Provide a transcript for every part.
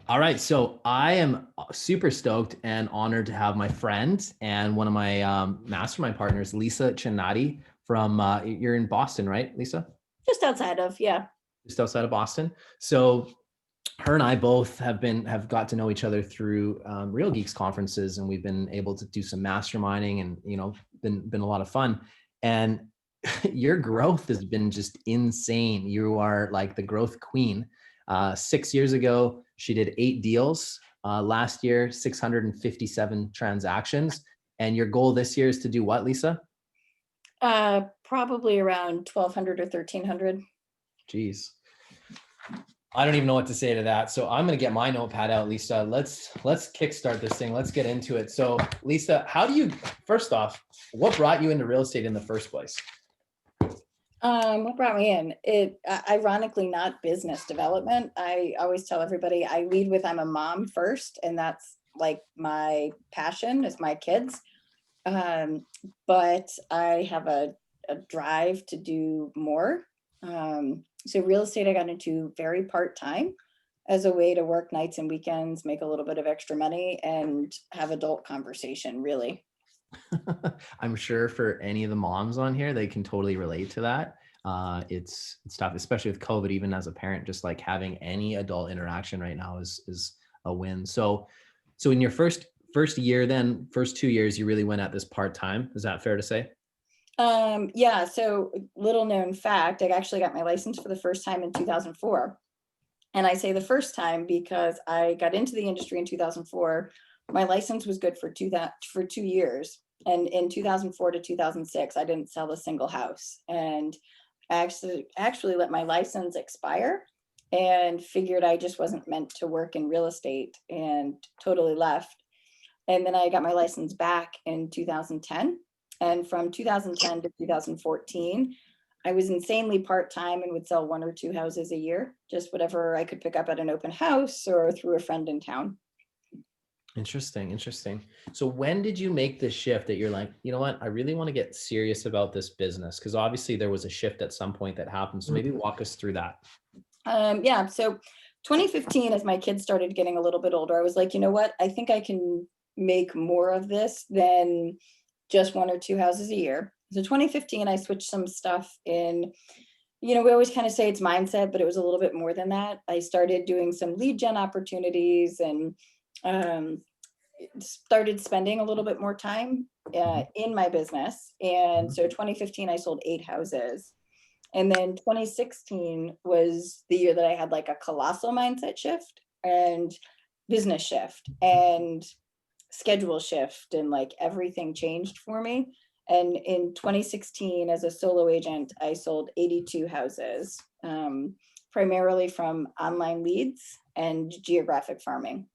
All right. So I am super stoked and honored to have my friend and one of my mastermind partners, Lisa Chinatti from, you're in Boston, right, Lisa? Just outside of, yeah. Just outside of Boston. So her and I both have got to know each other through Real Geeks conferences, and we've been able to do some masterminding, and been a lot of fun. And your growth has been just insane. You are like the growth queen. 6 years ago, she did 8 deals. Last year, 657 transactions. And your goal this year is to do what, Lisa? Probably around 1,200 or 1,300. Jeez. I don't even know what to say to that. So I'm going to get my notepad out, Lisa. Let's kickstart this thing. Let's get into it. So Lisa, first off, what brought you into real estate in the first place? What brought me in? Ironically, not business development. I always tell everybody I lead with I'm a mom first, and that's like my passion is my kids. But I have a drive to do more. So real estate I got into very part-time as a way to work nights and weekends, make a little bit of extra money, and have adult conversation, really. I'm sure for any of the moms on here, they can totally relate to that. It's tough, especially with COVID. Even as a parent, just like having any adult interaction right now is a win. So in your first year, then first 2 years, you really went at this part time. Is that fair to say? Yeah, so little known fact, I actually got my license for the first time in 2004. And I say the first time because I got into the industry in 2004. My license was good for 2 years. And in 2004 to 2006, I didn't sell a single house. And I actually let my license expire and figured I just wasn't meant to work in real estate and totally left. And then I got my license back in 2010. And from 2010 to 2014, I was insanely part-time and would sell one or two houses a year, just whatever I could pick up at an open house or through a friend in town. Interesting. So when did you make the shift that you're like, you know what, I really want to get serious about this business? Because obviously there was a shift at some point that happened. So maybe walk us through that. Yeah, so 2015, as my kids started getting a little bit older, I was like, you know what, I think I can make more of this than just one or two houses a year. So 2015, I switched some stuff in. We always kind of say it's mindset, but it was a little bit more than that. I started doing some lead gen opportunities and um, started spending a little bit more time in my business. And so 2015, I sold 8 houses. And then 2016 was the year that I had like a colossal mindset shift and business shift and schedule shift, and like everything changed for me. And in 2016, as a solo agent, I sold 82 houses, primarily from online leads and geographic farming.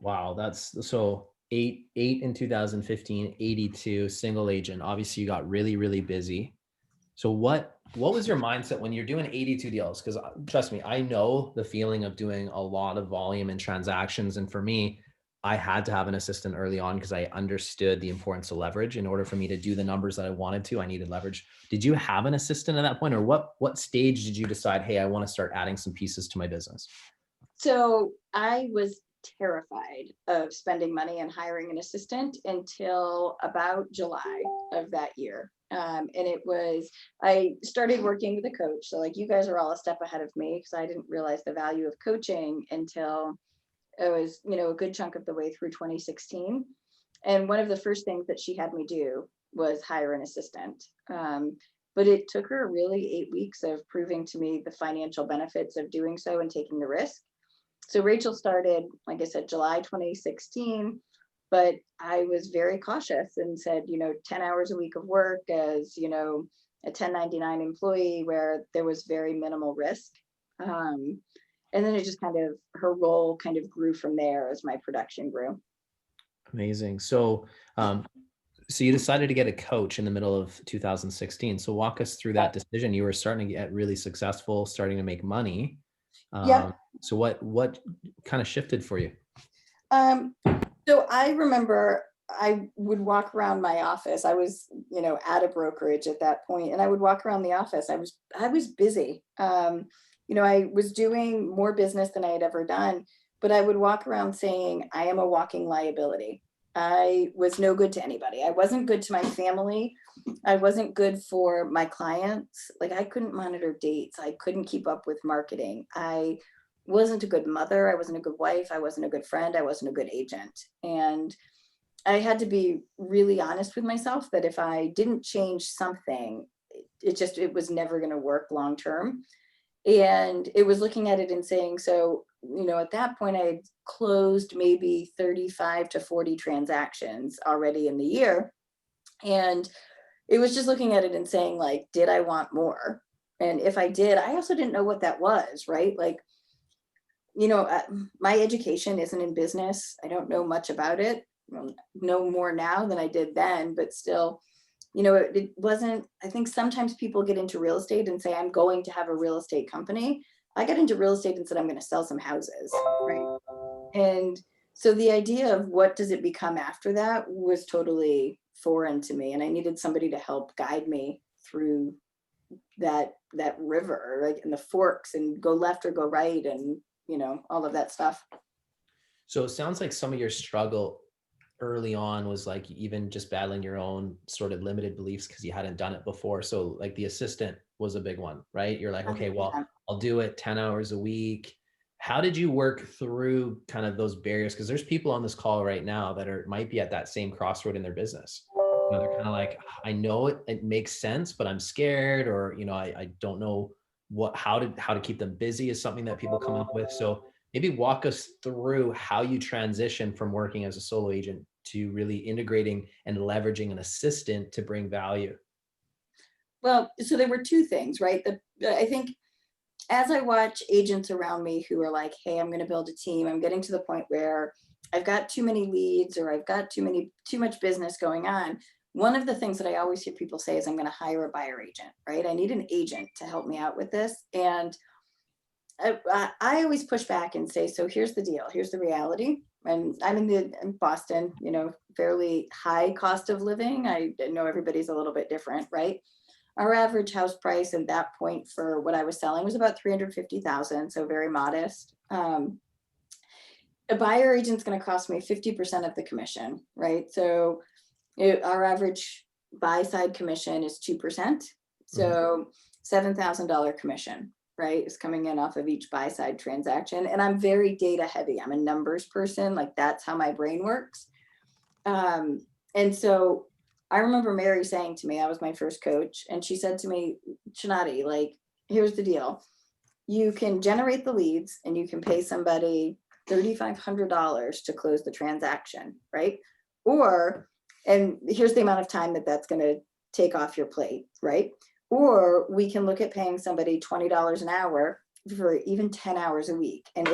Wow, that's so eight in 2015, 82 single agent. Obviously, you got really, really busy. So what was your mindset when you're doing 82 deals? Because trust me, I know the feeling of doing a lot of volume and transactions. And for me, I had to have an assistant early on because I understood the importance of leverage. In order for me to do the numbers that I wanted to, I needed leverage. Did you have an assistant at that point, or what stage did you decide, hey, I want to start adding some pieces to my business? So I was terrified of spending money and hiring an assistant until about July of that year. And I started working with a coach. So like you guys are all a step ahead of me because I didn't realize the value of coaching until it was, a good chunk of the way through 2016. And one of the first things that she had me do was hire an assistant. But it took her really 8 weeks of proving to me the financial benefits of doing so and taking the risk. So Rachel started, like I said, July 2016, but I was very cautious and said, 10 hours a week of work as, a 1099 employee where there was very minimal risk. And then it just her role kind of grew from there as my production grew. Amazing. So you decided to get a coach in the middle of 2016. So walk us through that decision. You were starting to get really successful, starting to make money. Yep. So what kind of shifted for you? So I remember I would walk around my office. I was, at a brokerage at that point, and I would walk around the office. I was busy. I was doing more business than I had ever done, but I would walk around saying, I am a walking liability. I was no good to anybody. I wasn't good to my family. I wasn't good for my clients. Like, I couldn't monitor dates. I couldn't keep up with marketing. I wasn't a good mother. I wasn't a good wife. I wasn't a good friend. I wasn't a good agent. And I had to be really honest with myself that if I didn't change something, it was never going to work long term. And it was looking at it and saying, so, at that point, I had closed maybe 35 to 40 transactions already in the year. And it was just looking at it and saying, like, did I want more? And if I did, I also didn't know what that was, right? Like, you know, uh, my education isn't in business. I don't know much about it. Know more now than I did then, but still, it wasn't. I think sometimes people get into real estate and say, I'm going to have a real estate company. I got into real estate and said, I'm going to sell some houses, right? And so the idea of what does it become after that was totally foreign to me. And I needed somebody to help guide me through that river, like in the forks, and go left or go right, and all of that stuff. So it sounds like some of your struggle early on was like even just battling your own sort of limited beliefs because you hadn't done it before. So like the assistant was a big one, right? You're like, okay, well, 100%. I'll do it 10 hours a week. How did you work through kind of those barriers? Because there's people on this call right now that might be at that same crossroad in their business. They're kind of like, I know it makes sense, but I'm scared, or I don't know how to keep them busy is something that people come up with. So maybe walk us through how you transition from working as a solo agent to really integrating and leveraging an assistant to bring value. Well, so there were two things, right? I think as I watch agents around me who are like, hey, I'm going to build a team, I'm getting to the point where I've got too many leads, or I've got too much business going on. One of the things that I always hear people say is, I'm going to hire a buyer agent, right? I need an agent to help me out with this. And I always push back and say, so here's the deal. Here's the reality. And I'm in Boston, fairly high cost of living. I know everybody's a little bit different, right? Our average house price at that point for what I was selling was about 350,000, so very modest. A buyer agent's going to cost me 50% of the commission, right? So our average buy side commission is 2%, Mhm. so $7,000 commission, right, is coming in off of each buy side transaction. And I'm very data heavy. I'm a numbers person. Like, that's how my brain works. And so I remember Mary saying to me, I was my first coach, and she said to me, Chinatti, like, here's the deal. You can generate the leads and you can pay somebody $3,500 to close the transaction, right? And here's the amount of time that's going to take off your plate, right? Or we can look at paying somebody $20 an hour for even 10 hours a week. And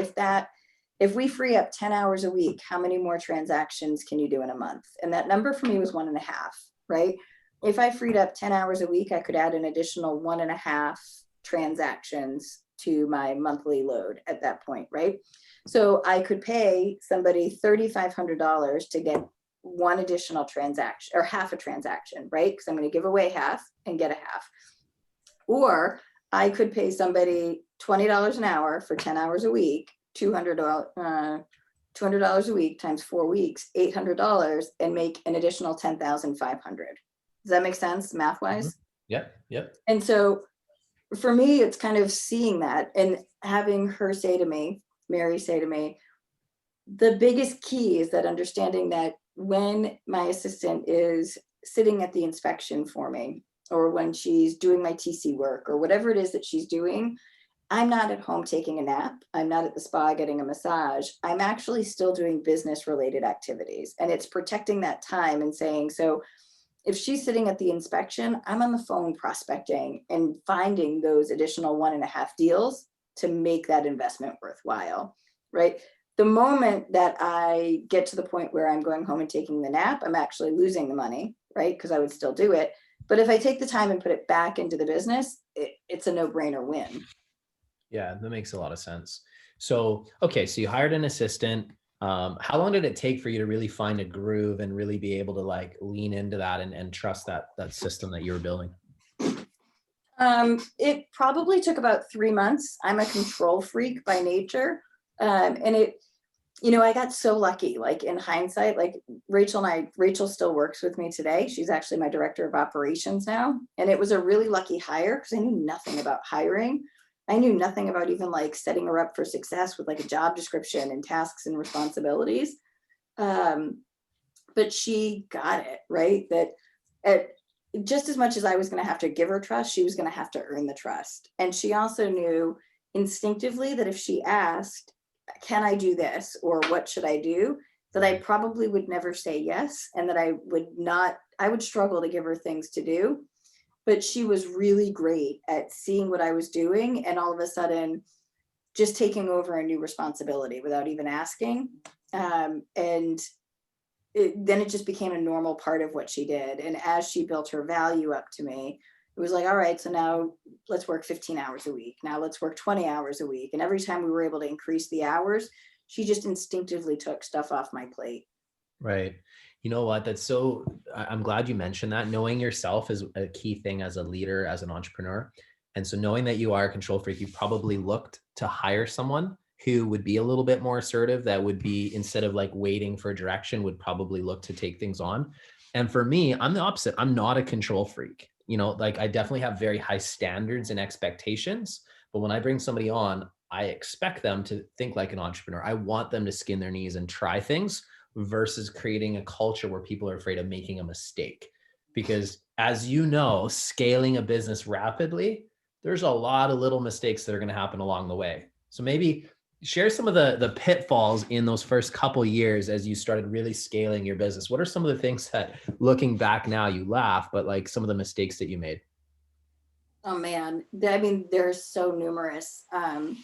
if we free up 10 hours a week, how many more transactions can you do in a month? And that number for me was 1.5, right? If I freed up 10 hours a week, I could add an additional 1.5 transactions to my monthly load at that point, right? So I could pay somebody $3,500 to get one additional transaction, or half a transaction, right? Because I'm going to give away half and get a half. Or I could pay somebody $20 an hour for 10 hours a week, $200 a week times 4 weeks, $800, and make an additional 10,500. Does that make sense math Mhm. wise? Yep. Yep. And so for me, it's kind of seeing that and having her say to me, Mary say to me, the biggest key is that understanding that when my assistant is sitting at the inspection for me, or when she's doing my TC work, or whatever it is that she's doing, I'm not at home taking a nap. I'm not at the spa getting a massage. I'm actually still doing business related activities. And it's protecting that time and saying, so if she's sitting at the inspection, I'm on the phone prospecting and finding those additional 1.5 deals to make that investment worthwhile, right? The moment that I get to the point where I'm going home and taking the nap, I'm actually losing the money, right? Because I would still do it. But if I take the time and put it back into the business, it's a no-brainer win. Yeah, that makes a lot of sense. So, okay, so you hired an assistant. How long did it take for you to really find a groove and really be able to like lean into that and trust that system that you were building? It probably took about 3 months. I'm a control freak by nature. And I got so lucky, like in hindsight, like Rachel still works with me today. She's actually my director of operations now. And it was a really lucky hire because I knew nothing about hiring. I knew nothing about even like setting her up for success with like a job description and tasks and responsibilities. Um, but she got it, right? That at just as much as I was going to have to give her trust, she was going to have to earn the trust. And she also knew instinctively that if she asked, can I do this? Or what should I do? That I probably would never say yes. And that I would struggle to give her things to do. But she was really great at seeing what I was doing and all of a sudden just taking over a new responsibility without even asking. And then it just became a normal part of what she did. And as she built her value up to me, it was like, all right, so now let's work 15 hours a week. Now let's work 20 hours a week. And every time we were able to increase the hours, she just instinctively took stuff off my plate. Right. You know what? I'm glad you mentioned that. Knowing yourself is a key thing as a leader, as an entrepreneur. And so knowing that you are a control freak, you probably looked to hire someone who would be a little bit more assertive, that would be, instead of like waiting for direction, would probably look to take things on. And for me, I'm the opposite. I'm not a control freak. Like I definitely have very high standards and expectations, but when I bring somebody on, I expect them to think like an entrepreneur. I want them to skin their knees and try things versus creating a culture where people are afraid of making a mistake. Because as you know, scaling a business rapidly, there's a lot of little mistakes that are going to happen along the way. So maybe share some of the pitfalls in those first couple years as you started really scaling your business. What are some of the things that, looking back now, you laugh, but like some of the mistakes that you made? Oh man, I mean, they're so numerous. Some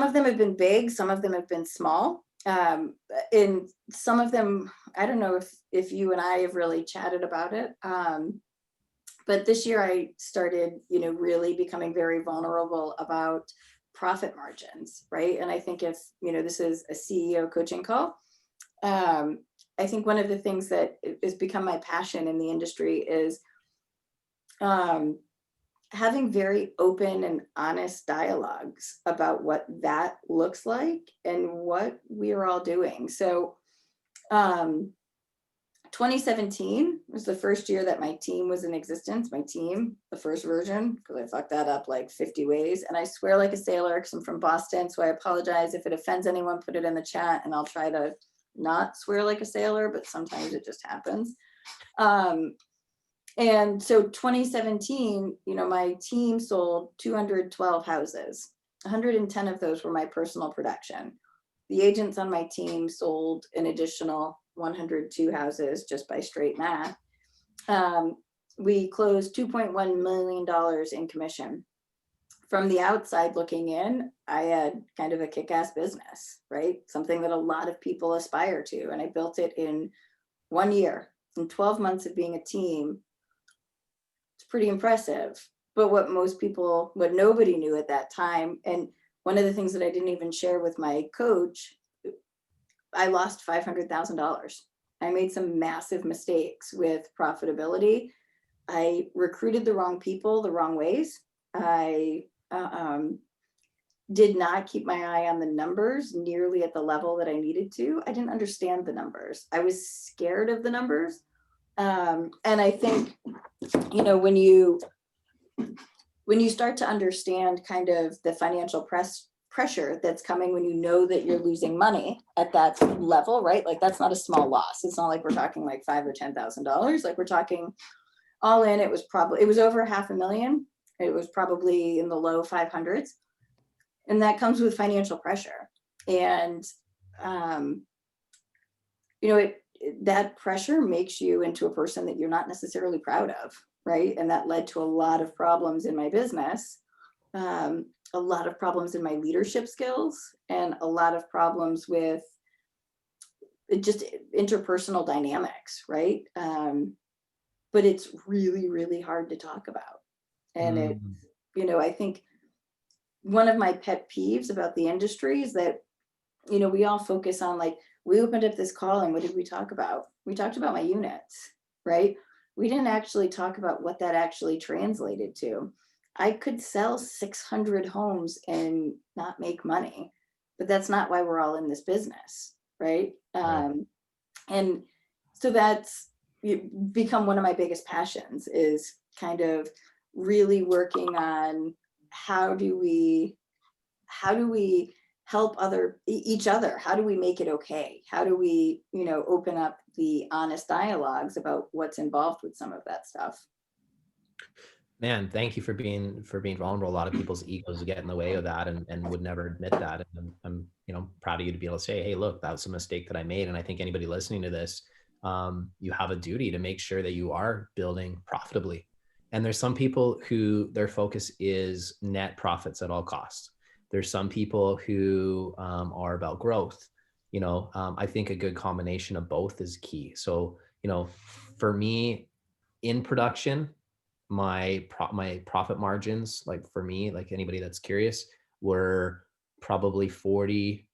of them have been big, some of them have been small. And some of them, I don't know if you and I have really chatted about it. But this year I started, really becoming very vulnerable about profit margins, right? And I think if, this is a CEO coaching call, I think one of the things that has become my passion in the industry is um, having very open and honest dialogues about what that looks like and what we are all doing. So, um, 2017 was the first year that my team was in existence. My team, the first version, because I fucked that up like 50 ways. And I swear like a sailor because I'm from Boston. So I apologize if it offends anyone, put it in the chat and I'll try to not swear like a sailor, but sometimes it just happens. And so 2017, my team sold 212 houses. 110 of those were my personal production. The agents on my team sold an additional 102 houses just by straight math. We closed $2.1 million in commission. From the outside looking in, I had kind of a kick-ass business, right? Something that a lot of people aspire to. And I built it in 1 year. In 12 months of being a team, it's pretty impressive. But what nobody knew at that time, and one of the things that I didn't even share with my coach, I lost $500,000. I made some massive mistakes with profitability. I recruited the wrong people the wrong ways. I did not keep my eye on the numbers nearly at the level that I needed to. I didn't understand the numbers. I was scared of the numbers. And I think, when you start to understand kind of the financial pressure that's coming when you know that you're losing money at that level, right? Like that's not a small loss. It's not like we're talking like $5,000 or $10,000. Like we're talking all in, it was over $500,000. It was probably in the low 500s. And that comes with financial pressure. And, that pressure makes you into a person that you're not necessarily proud of, right? And that led to a lot of problems in my business, a lot of problems in my leadership skills, and a lot of problems with just interpersonal dynamics, right? But it's really, really hard to talk about. And I think one of my pet peeves about the industry is that, we all focus on like, we opened up this call and what did we talk about? We talked about my units, right? we didn't actually talk about what that actually translated to. I could sell 600 homes and not make money, but that's not why we're all in this business, right? Right. And so that's become one of my biggest passions, is kind of really working on how do we how do we help each other, how do we make it okay, how do we, open up the honest dialogues about what's involved with some of that stuff. Man, thank you for being vulnerable. A lot of people's egos get in the way of that and would never admit that. And I'm proud of you to be able to say, hey, look, that was a mistake that I made. And I think anybody listening to this, you have a duty to make sure that you are building profitably. And there's some people who their focus is net profits at all costs. There's some people who are about growth. I think a good combination of both is key. So, for me in production, my profit margins, like for me, like anybody that's curious, were probably 42%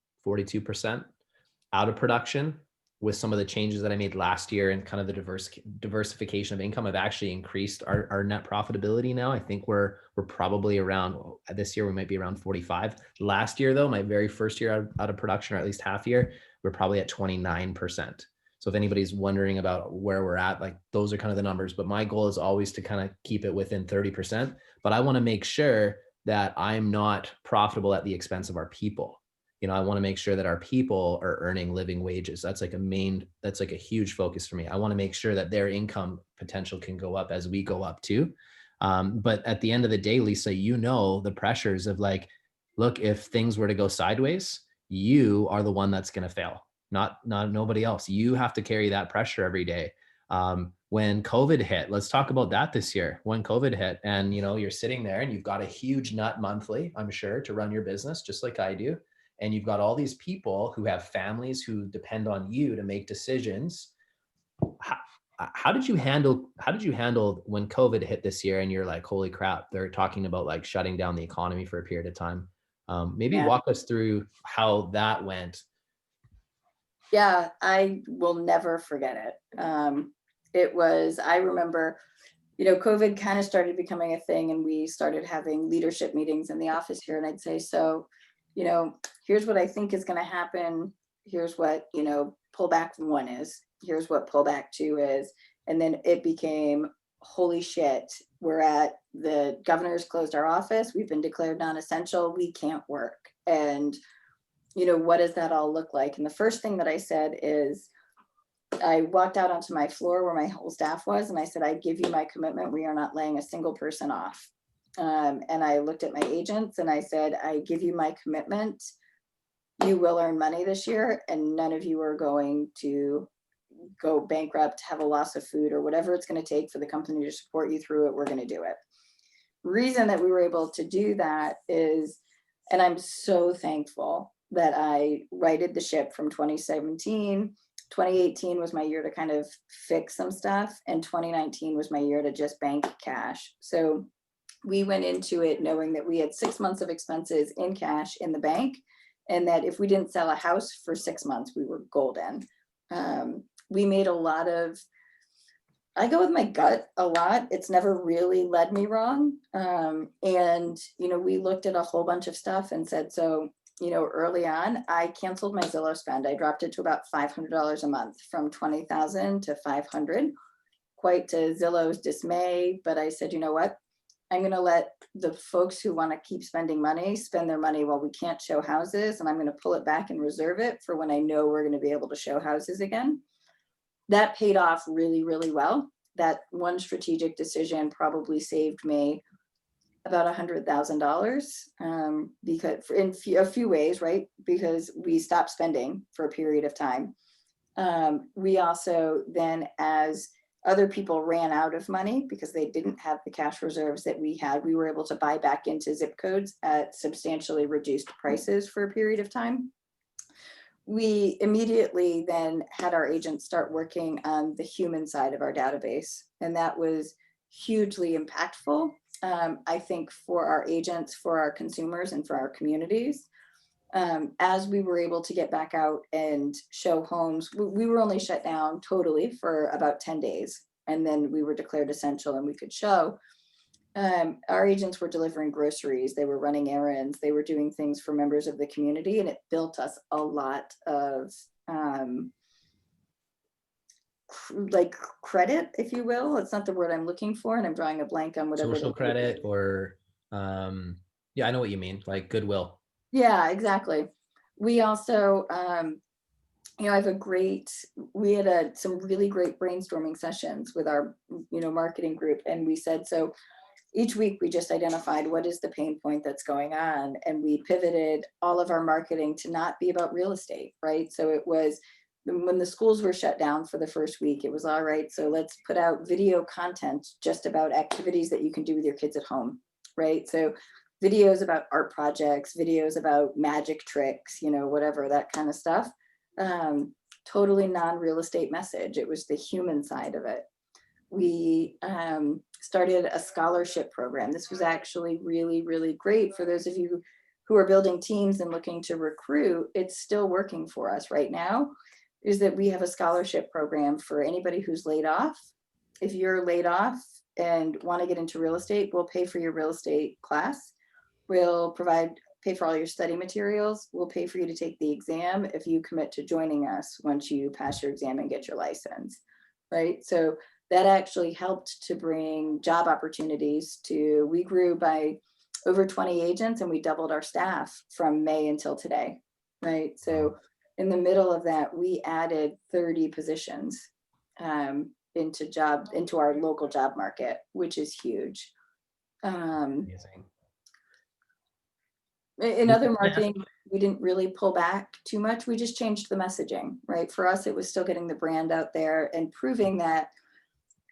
out of production. With some of the changes that I made last year and kind of the diversification of income, I've actually increased our net profitability now. I think we're probably around, this year we might be around 45. Last year though, my very first year out of production, or at least half year, we're probably at 29%. So if anybody's wondering about where we're at, like those are kind of the numbers, but my goal is always to kind of keep it within 30%. But I want to make sure that I'm not profitable at the expense of our people. I want to make sure that our people are earning living wages. That's like a huge focus for me. I want to make sure that their income potential can go up as we go up too. But at the end of the day, Lisa, the pressures of like, look, if things were to go sideways, you are the one that's going to fail, not nobody else. You have to carry that pressure every day. When COVID hit, let's talk about that this year. When COVID hit and, you're sitting there and you've got a huge nut monthly, I'm sure, to run your business, just like I do. And you've got all these people who have families who depend on you to make decisions. How did you handle when COVID hit this year and you're like, holy crap, they're talking about like shutting down the economy for a period of time. Maybe Yeah. walk us through how that went. Yeah, I will never forget it. I remember, COVID kind of started becoming a thing, and we started having leadership meetings in the office here. And I'd say, so, here's what I think is going to happen. Here's what, pullback one is. Here's what pullback two is. And then it became, holy shit, the governor's closed our office. We've been declared non-essential. We can't work. And what does that all look like? And the first thing that I said is, I walked out onto my floor where my whole staff was, and I said, I give you my commitment. We are not laying a single person off. And I looked at my agents and I said, I give you my commitment. You will earn money this year, and none of you are going to go bankrupt, have a loss of food, or whatever it's going to take for the company to support you through it. We're going to do it. Reason that we were able to do that is, and I'm so thankful that I righted the ship from 2017. 2018 was my year to kind of fix some stuff, and 2019 was my year to just bank cash. So we went into it knowing that we had 6 months of expenses in cash in the bank, and that if we didn't sell a house for 6 months, we were golden. We made a lot of, I go with my gut a lot. It's never really led me wrong. And, we looked at a whole bunch of stuff and said, so, early on, I canceled my Zillow spend. I dropped it to about $500 a month, from 20,000 to 500, quite to Zillow's dismay. But I said, you know what? I'm going to let the folks who want to keep spending money spend their money while we can't show houses. And I'm going to pull it back and reserve it for when I know we're going to be able to show houses again. That paid off really, really well. That one strategic decision probably saved me about $100,000, because in a few ways, right? Because we stopped spending for a period of time. We also then, as other people ran out of money because they didn't have the cash reserves that we had, we were able to buy back into zip codes at substantially reduced prices for a period of time. We immediately then had our agents start working on the human side of our database, and that was hugely impactful, I think, for our agents, for our consumers, and for our communities. As we were able to get back out and show homes, we were only shut down totally for about 10 days. and then we were declared essential and we could show. Our agents were delivering groceries, they were running errands, they were doing things for members of the community, and it built us a lot of like credit, if you will. It's not the word I'm looking for, and I'm drawing a blank on whatever. Social credit, or yeah, I know what you mean, like goodwill. Yeah, exactly. We also, you know, we had some really great brainstorming sessions with our, you know, marketing group. And we said, so each week we just identified what is the pain point that's going on. And we pivoted all of our marketing to not be about real estate, right? So it was, when the schools were shut down for the first week, it was all right, so let's put out video content just about activities that you can do with your kids at home, right? So videos about art projects, videos about magic tricks, you know, whatever, that kind of stuff. Totally non-real estate message. It was the human side of it. We started a scholarship program. This was actually really, really great for those of you who are building teams and looking to recruit. It's still working for us right now, is that we have a scholarship program for anybody who's laid off. If you're laid off and want to get into real estate, we'll pay for your real estate class. We'll pay for all your study materials. We'll pay for you to take the exam if you commit to joining us once you pass your exam and get your license, right? So that actually helped to bring job opportunities to, we grew by over 20 agents and we doubled our staff from May until today, right? So in the middle of that, we added 30 positions into our local job market, which is huge. Amazing. In other marketing, we didn't really pull back too much. We just changed the messaging, right? For us, it was still getting the brand out there and proving that,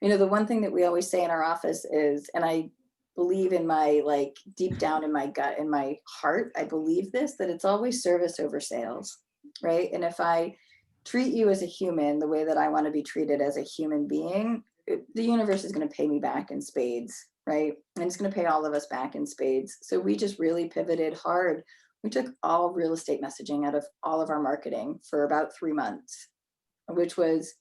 you know, the one thing that we always say in our office is, and I believe in my, like, deep down in my gut, in my heart, I believe this, that it's always service over sales, right? And if I treat you as a human the way that I want to be treated as a human being, the universe is going to pay me back in spades, right? And it's going to pay all of us back in spades. So we just really pivoted hard. We took all real estate messaging out of all of our marketing for about 3 months, which was,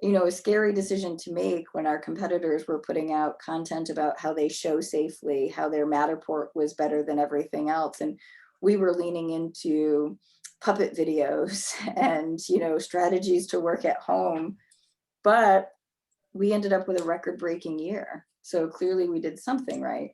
you know, a scary decision to make when our competitors were putting out content about how they show safely, how their Matterport was better than everything else. And we were leaning into puppet videos and, you know, strategies to work at home. But we ended up with a record-breaking year. So clearly we did something right.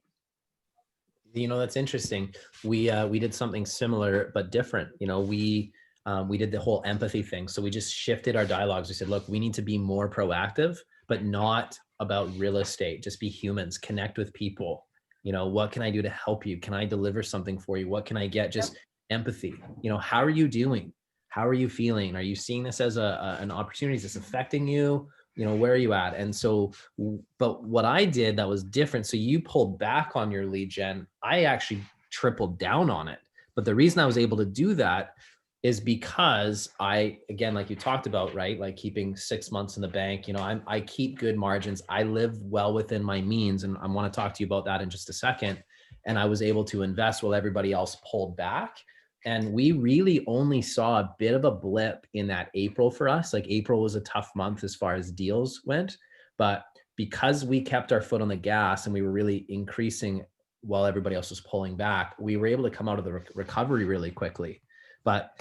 You know, that's interesting. We did something similar but different. You know, we did the whole empathy thing. So we just shifted our dialogues. We said, look, we need to be more proactive, but not about real estate. Just be humans, connect with people. You know, what can I do to help you? Can I deliver something for you? What can I get? Just empathy. You know, how are you doing? How are you feeling? Are you seeing this as an opportunity? Is this affecting you? You know, where are you at? And so, but what I did that was different. So you pulled back on your lead gen. I actually tripled down on it. But the reason I was able to do that is because again, like you talked about, right? Like keeping 6 months in the bank, you know, I keep good margins. I live well within my means. And I want to talk to you about that in just a second. And I was able to invest while everybody else pulled back. And we really only saw a bit of a blip in that April for us. Like April was a tough month as far as deals went, but because we kept our foot on the gas and we were really increasing while everybody else was pulling back, we were able to come out of the recovery really quickly. But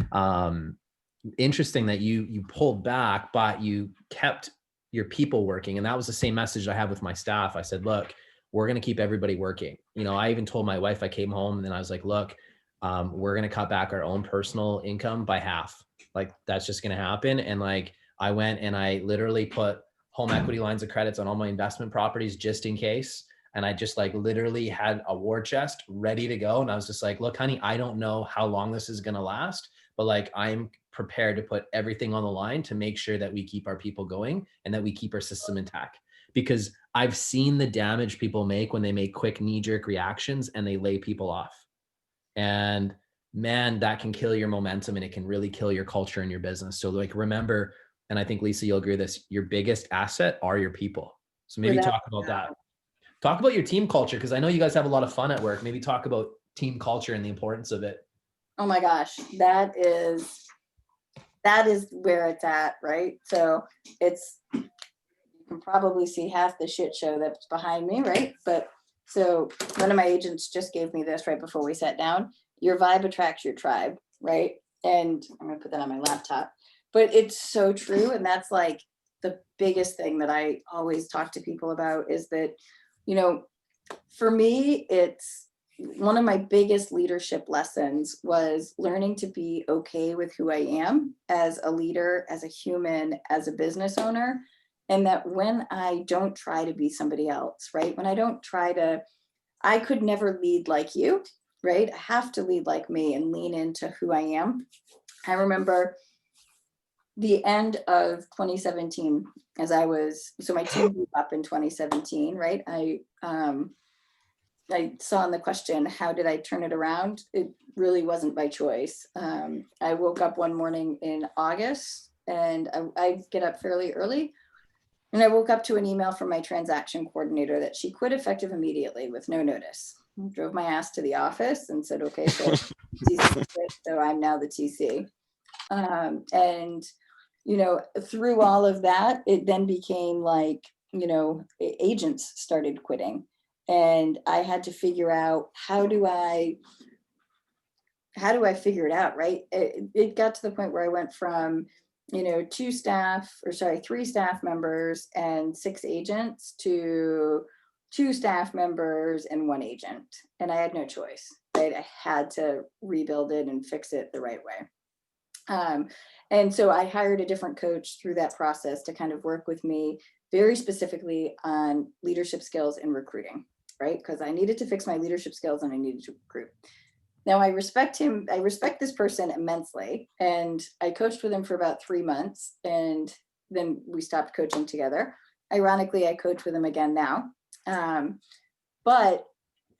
interesting that you pulled back, but you kept your people working. And that was the same message I have with my staff. I said, look, we're going to keep everybody working. You know, I even told my wife, I came home and then I was like, look, we're going to cut back our own personal income by half. Like that's just going to happen. And like, I went and I literally put home equity lines of credits on all my investment properties just in case. And I just like literally had a war chest ready to go. And I was just like, look, honey, I don't know how long this is going to last, but like, I'm prepared to put everything on the line to make sure that we keep our people going and that we keep our system intact. Because I've seen the damage people make when they make quick knee-jerk reactions and they lay people off. And man, that can kill your momentum and it can really kill your culture and your business. So like, remember, and I think Lisa, you'll agree with this, your biggest asset are your people. So maybe talk about that. Talk about your team culture, because I know you guys have a lot of fun at work. Maybe talk about team culture and the importance of it. Oh my gosh, that is where it's at, right? So it's, you can probably see half the shit show that's behind me, right? But so one of my agents just gave me this right before we sat down. Your vibe attracts your tribe, right? And I'm gonna put that on my laptop. But it's so true. And that's like the biggest thing that I always talk to people about is that, you know, for me, it's one of my biggest leadership lessons was learning to be okay with who I am as a leader, as a human, as a business owner. And that when I don't try to be somebody else, right? When I don't try to, I could never lead like you, right? I have to lead like me and lean into who I am. I remember the end of 2017 as I was, so my team grew up in 2017, right? I saw in the question, how did I turn it around? It really wasn't by choice. I woke up one morning in August and I get up fairly early. And I woke up to an email from my transaction coordinator that she quit effective immediately with no notice. I drove my ass to the office and said, okay, so TC quit, so I'm now the TC. And, you know, through all of that, it then became like, you know, agents started quitting. And I had to figure out how do I figure it out, right? It got to the point where I went from, you know, three staff members and 6 agents to 2 staff members and 1 agent. And I had no choice, right? I had to rebuild it and fix it the right way. And so I hired a different coach through that process to kind of work with me very specifically on leadership skills and recruiting, right? Because I needed to fix my leadership skills and I needed to recruit. Now I respect him. I respect this person immensely. And I coached with him for about 3 months and then we stopped coaching together. Ironically, I coach with him again now. But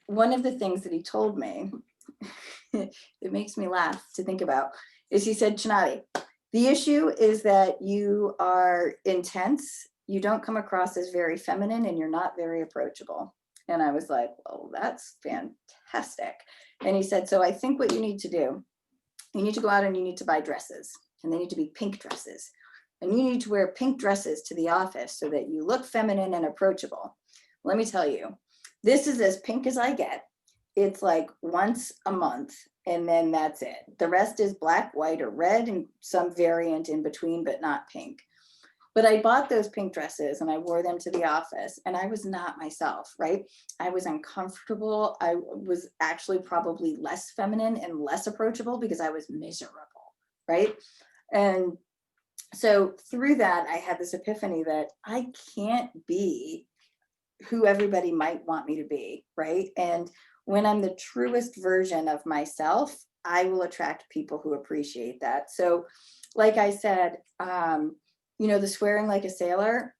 one of the things that he told me, it makes me laugh to think about, is he said, Chinatti, the issue is that you are intense. You don't come across as very feminine and you're not very approachable. And I was like, well, that's fantastic. And he said, so I think what you need to do, you need to go out and you need to buy dresses and they need to be pink dresses. And you need to wear pink dresses to the office so that you look feminine and approachable. Let me tell you, this is as pink as I get. It's like once a month and then that's it. The rest is black, white, or red and some variant in between, but not pink. But I bought those pink dresses and I wore them to the office and I was not myself, right? I was uncomfortable. I was actually probably less feminine and less approachable because I was miserable, right? And so through that, I had this epiphany that I can't be who everybody might want me to be, right? And when I'm the truest version of myself, I will attract people who appreciate that. So like I said, you know, the swearing like a sailor,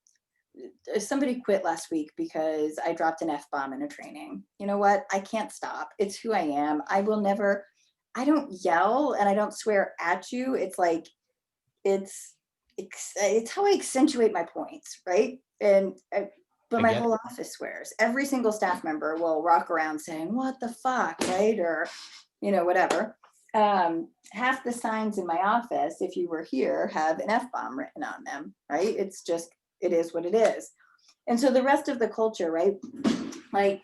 somebody quit last week because I dropped an F-bomb in a training. You know what? I can't stop. It's who I am. I will never, I don't yell and I don't swear at you. It's like, it's how I accentuate my points, right? But I my get whole it. office swears. Every single staff member will walk around saying, what the fuck, right? Or, you know, whatever. Half the signs in my office, if you were here, have an F-bomb written on them, right? It's just, it is what it is. And so the rest of the culture, right? Like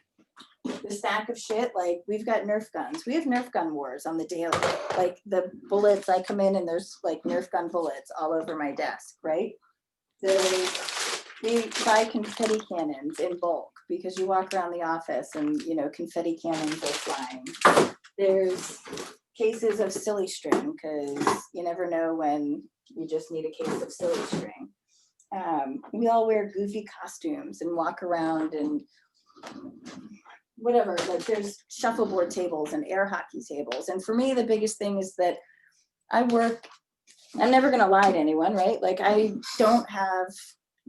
the stack of shit, like we've got Nerf guns. We have Nerf gun wars on the daily. Like the bullets, I come in and there's like Nerf gun bullets all over my desk, right? We buy confetti cannons in bulk because you walk around the office and, you know, confetti cannons are flying. There's cases of silly string because you never know when you just need a case of silly string. We all wear goofy costumes and walk around and whatever, like there's shuffleboard tables and air hockey tables. And for me, the biggest thing is that I'm never going to lie to anyone, right? Like I don't have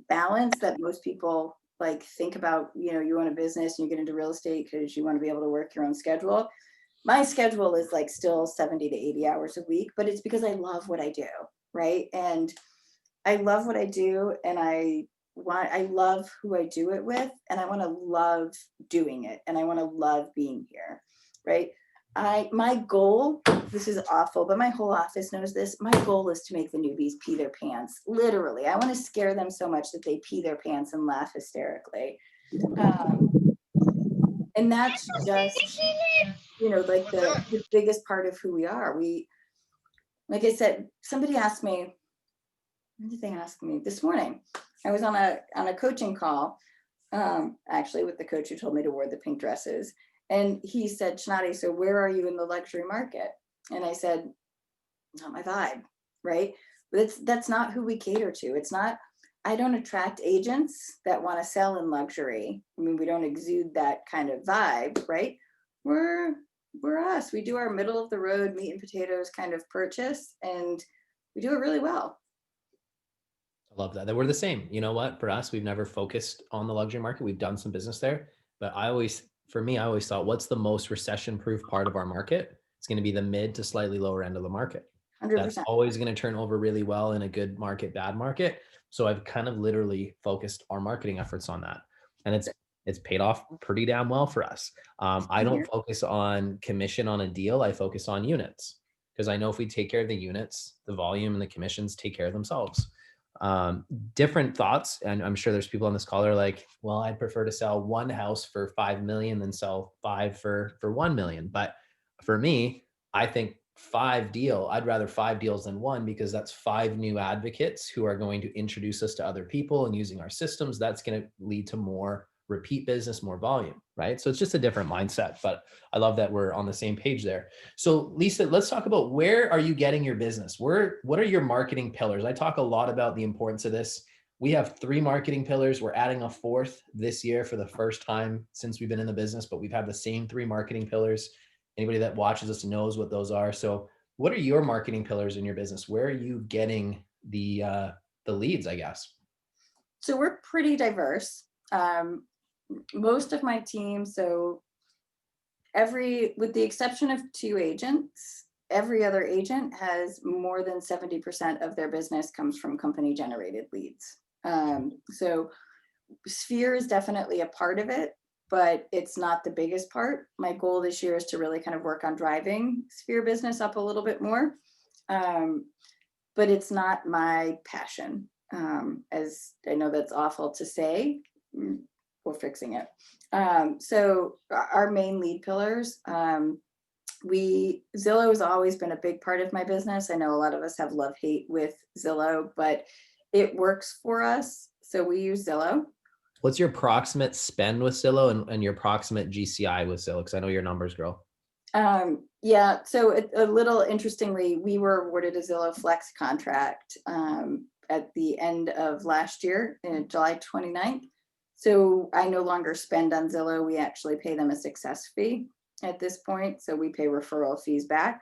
balance that most people like think about. You know, you own a business and you get into real estate because you want to be able to work your own schedule. My schedule is like still 70 to 80 hours a week, but it's because I love what I do, right? And I love what I do and I love who I do it with and I want to love doing it and I want to love being here, right? My goal this is awful, but my whole office knows this. My goal is to make the newbies pee their pants. Literally, I want to scare them so much that they pee their pants and laugh hysterically. And that's just, like the biggest part of who we are. Like I said, somebody asked me, what did they ask me this morning? I was on a coaching call, actually with the coach who told me to wear the pink dresses. And he said, Chinatti, so where are you in the luxury market? And I said, not my vibe, right? But that's not who we cater to. It's not, I don't attract agents that want to sell in luxury. I mean, we don't exude that kind of vibe, right? We're us. We do our middle of the road meat and potatoes kind of purchase, and we do it really well. I love that. That we're the same. You know what? For us, we've never focused on the luxury market. We've done some business there, but I always thought, what's the most recession-proof part of our market? It's going to be the mid to slightly lower end of the market. 100%. That's always going to turn over really well in a good market, bad market. So I've kind of literally focused our marketing efforts on that, and it's paid off pretty damn well for us. I don't focus on commission on a deal. I focus on units, because I know if we take care of the units, the volume and the commissions take care of themselves. Different thoughts, and I'm sure there's people on this call that are like, well, I'd prefer to sell one house for 5 million than sell 5 for 1 million. But for me, I think I'd rather 5 deals than one, because that's 5 new advocates who are going to introduce us to other people, and using our systems, that's going to lead to more repeat business, more volume, right? So it's just a different mindset, but I love that we're on the same page there. So Lisa, let's talk about, where are you getting your business? What are your marketing pillars? I talk a lot about the importance of this. We have 3 marketing pillars. We're adding a 4th this year for the first time since we've been in the business, but we've had the same 3 marketing pillars. Anybody that watches us knows what those are. So what are your marketing pillars in your business? Where are you getting the leads, I guess? So we're pretty diverse. Most of my team, so with the exception of 2 agents, every other agent has more than 70% of their business comes from company generated leads. So Sphere is definitely a part of it, but it's not the biggest part. My goal this year is to really kind of work on driving Sphere business up a little bit more. But it's not my passion. As I know that's awful to say, we're fixing it. So our main lead pillars, Zillow has always been a big part of my business. I know a lot of us have love-hate with Zillow, but it works for us. So we use Zillow. What's your approximate spend with Zillow and your approximate GCI with Zillow? Because I know your numbers, girl. Yeah, so a little interestingly, we were awarded a Zillow Flex contract at the end of last year, in July 29th. So I no longer spend on Zillow. We actually pay them a success fee at this point. So we pay referral fees back.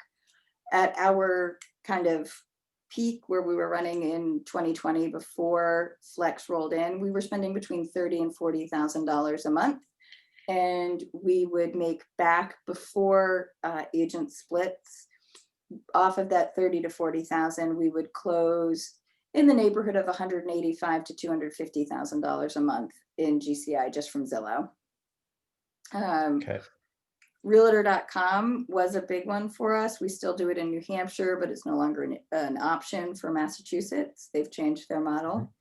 At our kind of peak where we were running in 2020 before Flex rolled in, we were spending between $30,000 and $40,000 a month. And we would make back before agent splits off of that 30 to 40,000. We would close in the neighborhood of $185,000 to $250,000 a month in GCI just from Zillow. Okay. Realtor.com was a big one for us. We still do it in New Hampshire, but it's no longer an option for Massachusetts. They've changed their model.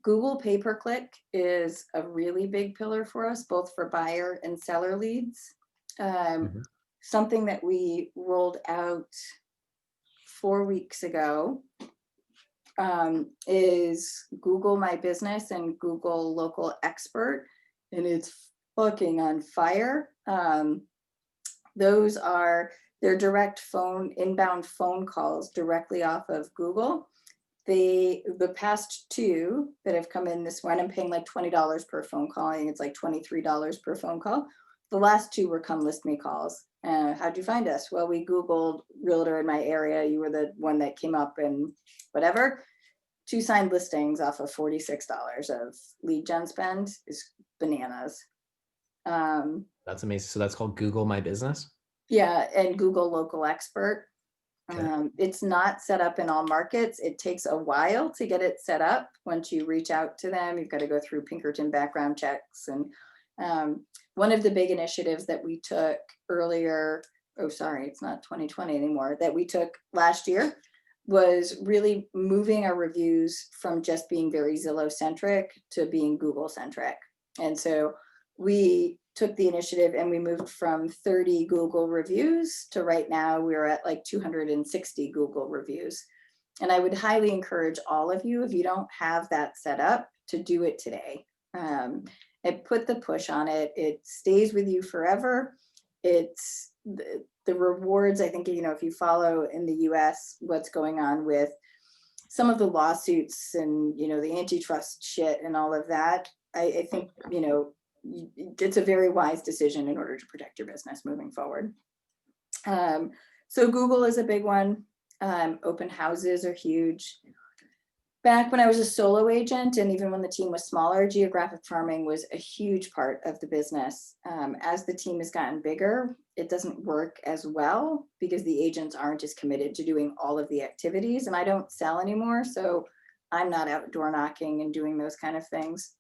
Google pay-per-click is a really big pillar for us, both for buyer and seller leads. Something that we rolled out 4 weeks ago is Google My Business and Google Local Expert, and it's fucking on fire. Those are their direct inbound phone calls directly off of Google. The past 2 that have come in this one, I'm paying like $20 per phone call. I think it's like $23 per phone call. The last 2 were come list me calls. How'd you find us? Well, we Googled realtor in my area. You were the one that came up and whatever. 2 signed listings off of $46 of lead gen spend is bananas. That's amazing. So that's called Google My Business? Yeah, and Google Local Expert. Okay. It's not set up in all markets. It takes a while to get it set up. Once you reach out to them, you've got to go through Pinkerton background checks. And one of the big initiatives that we took earlier, oh, sorry, it's not 2020 anymore, that we took last year was really moving our reviews from just being very Zillow centric to being Google centric. And so we took the initiative and we moved from 30 Google reviews to right now we're at like 260 Google reviews. And I would highly encourage all of you, if you don't have that set up, to do it today. And put the push on it. It stays with you forever. It's the rewards. I think, you know, if you follow in the US what's going on with some of the lawsuits and, you know, the antitrust shit and all of that, I think, you know, it's a very wise decision in order to protect your business moving forward. So Google is a big one. Open houses are huge. Back when I was a solo agent, and even when the team was smaller, geographic farming was a huge part of the business. As the team has gotten bigger, it doesn't work as well because the agents aren't as committed to doing all of the activities, and I don't sell anymore, so I'm not out door knocking and doing those kind of things.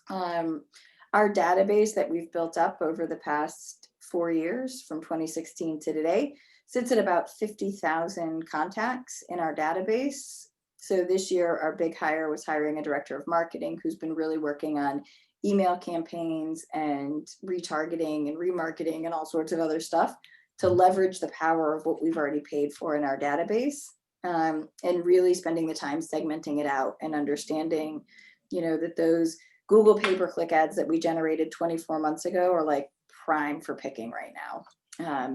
Our database that we've built up over the past 4 years, from 2016 to today, sits at about 50,000 contacts in our database. So this year, our big hire was hiring a director of marketing who's been really working on email campaigns and retargeting and remarketing and all sorts of other stuff to leverage the power of what we've already paid for in our database, and really spending the time segmenting it out and understanding, you know, that those Google pay-per-click ads that we generated 24 months ago are like prime for picking right now.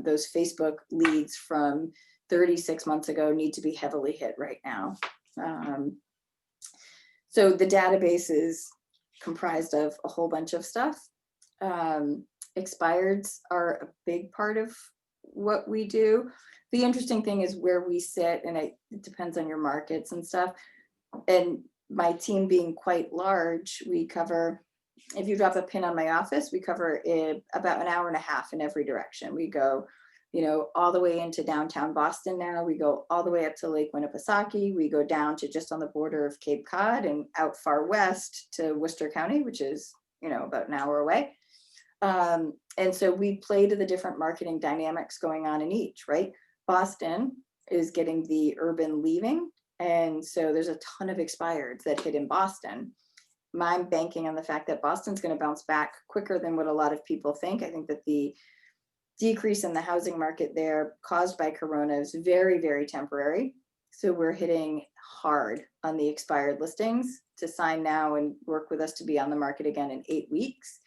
Those Facebook leads from 36 months ago need to be heavily hit right now. So the database is comprised of a whole bunch of stuff. Expireds are a big part of what we do. The interesting thing is where we sit, and it depends on your markets and stuff. And my team being quite large, we cover, if you drop a pin on my office, we cover about an hour and a half in every direction. We go, you know, all the way into downtown Boston now. We go all the way up to Lake Winnipesaukee. We go down to just on the border of Cape Cod and out far west to Worcester County, which is, you know, about an hour away. And so we play to the different marketing dynamics going on in each, right? Boston is getting the urban leaving. And so there's a ton of expireds that hit in Boston. I'm banking on the fact that Boston's going to bounce back quicker than what a lot of people think. I think that the decrease in the housing market there caused by Corona is very, very temporary. So we're hitting hard on the expired listings to sign now and work with us to be on the market again in 8 weeks,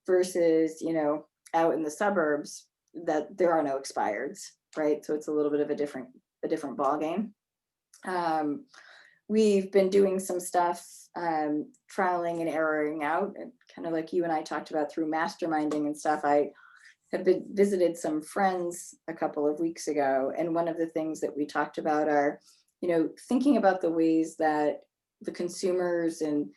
versus, you know, out in the suburbs that there are no expireds, right? So it's a little bit of a different ball game. We've been doing some stuff, trialing and erroring out, and kind of like you and I talked about through masterminding and stuff. I have visited some friends a couple of weeks ago, and one of the things that we talked about are, you know, thinking about the ways that the consumers and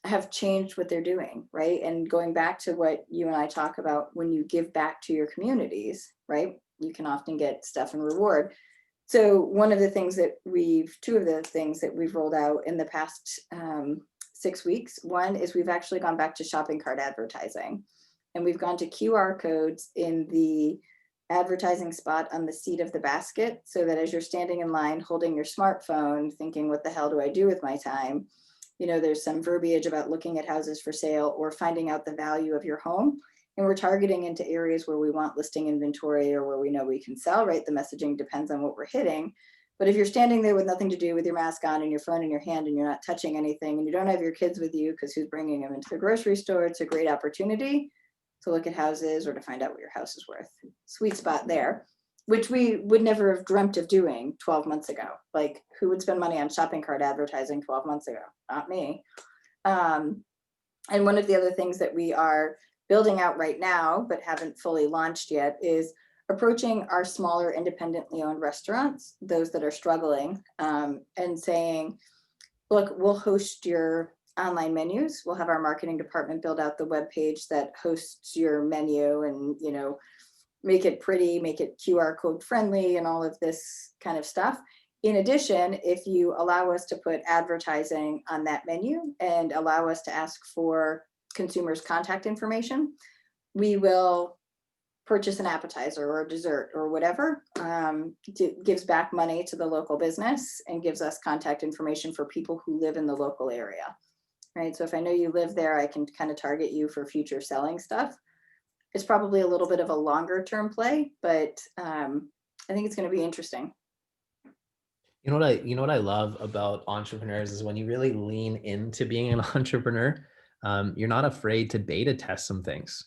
have changed what they're doing, right? And going back to what you and I talk about, when you give back to your communities, right, you can often get stuff in reward. So one of the things that two of the things that we've rolled out in the past 6 weeks, one is we've actually gone back to shopping cart advertising, and we've gone to QR codes in the advertising spot on the seat of the basket, so that as you're standing in line holding your smartphone thinking, what the hell do I do with my time? You know, there's some verbiage about looking at houses for sale or finding out the value of your home. And we're targeting into areas where we want listing inventory or where we know we can sell, right? The messaging depends on what we're hitting. But if you're standing there with nothing to do, with your mask on and your phone in your hand and you're not touching anything and you don't have your kids with you because who's bringing them into the grocery store, it's a great opportunity to look at houses or to find out what your house is worth. Sweet spot there, which we would never have dreamt of doing 12 months ago. Like, who would spend money on shopping cart advertising 12 months ago? Not me. And one of the other things that we are building out right now, but haven't fully launched yet, is approaching our smaller independently owned restaurants, those that are struggling, and saying, look, we'll host your online menus. We'll have our marketing department build out the web page that hosts your menu and, you know, make it pretty, make it QR code friendly and all of this kind of stuff. In addition, if you allow us to put advertising on that menu and allow us to ask for consumers' contact information, we will purchase an appetizer or a dessert or whatever, gives back money to the local business and gives us contact information for people who live in the local area, right? So if I know you live there, I can kind of target you for future selling stuff. It's probably a little bit of a longer term play, but I think it's going to be interesting. You know what I love about entrepreneurs is when you really lean into being an entrepreneur, you're not afraid to beta test some things.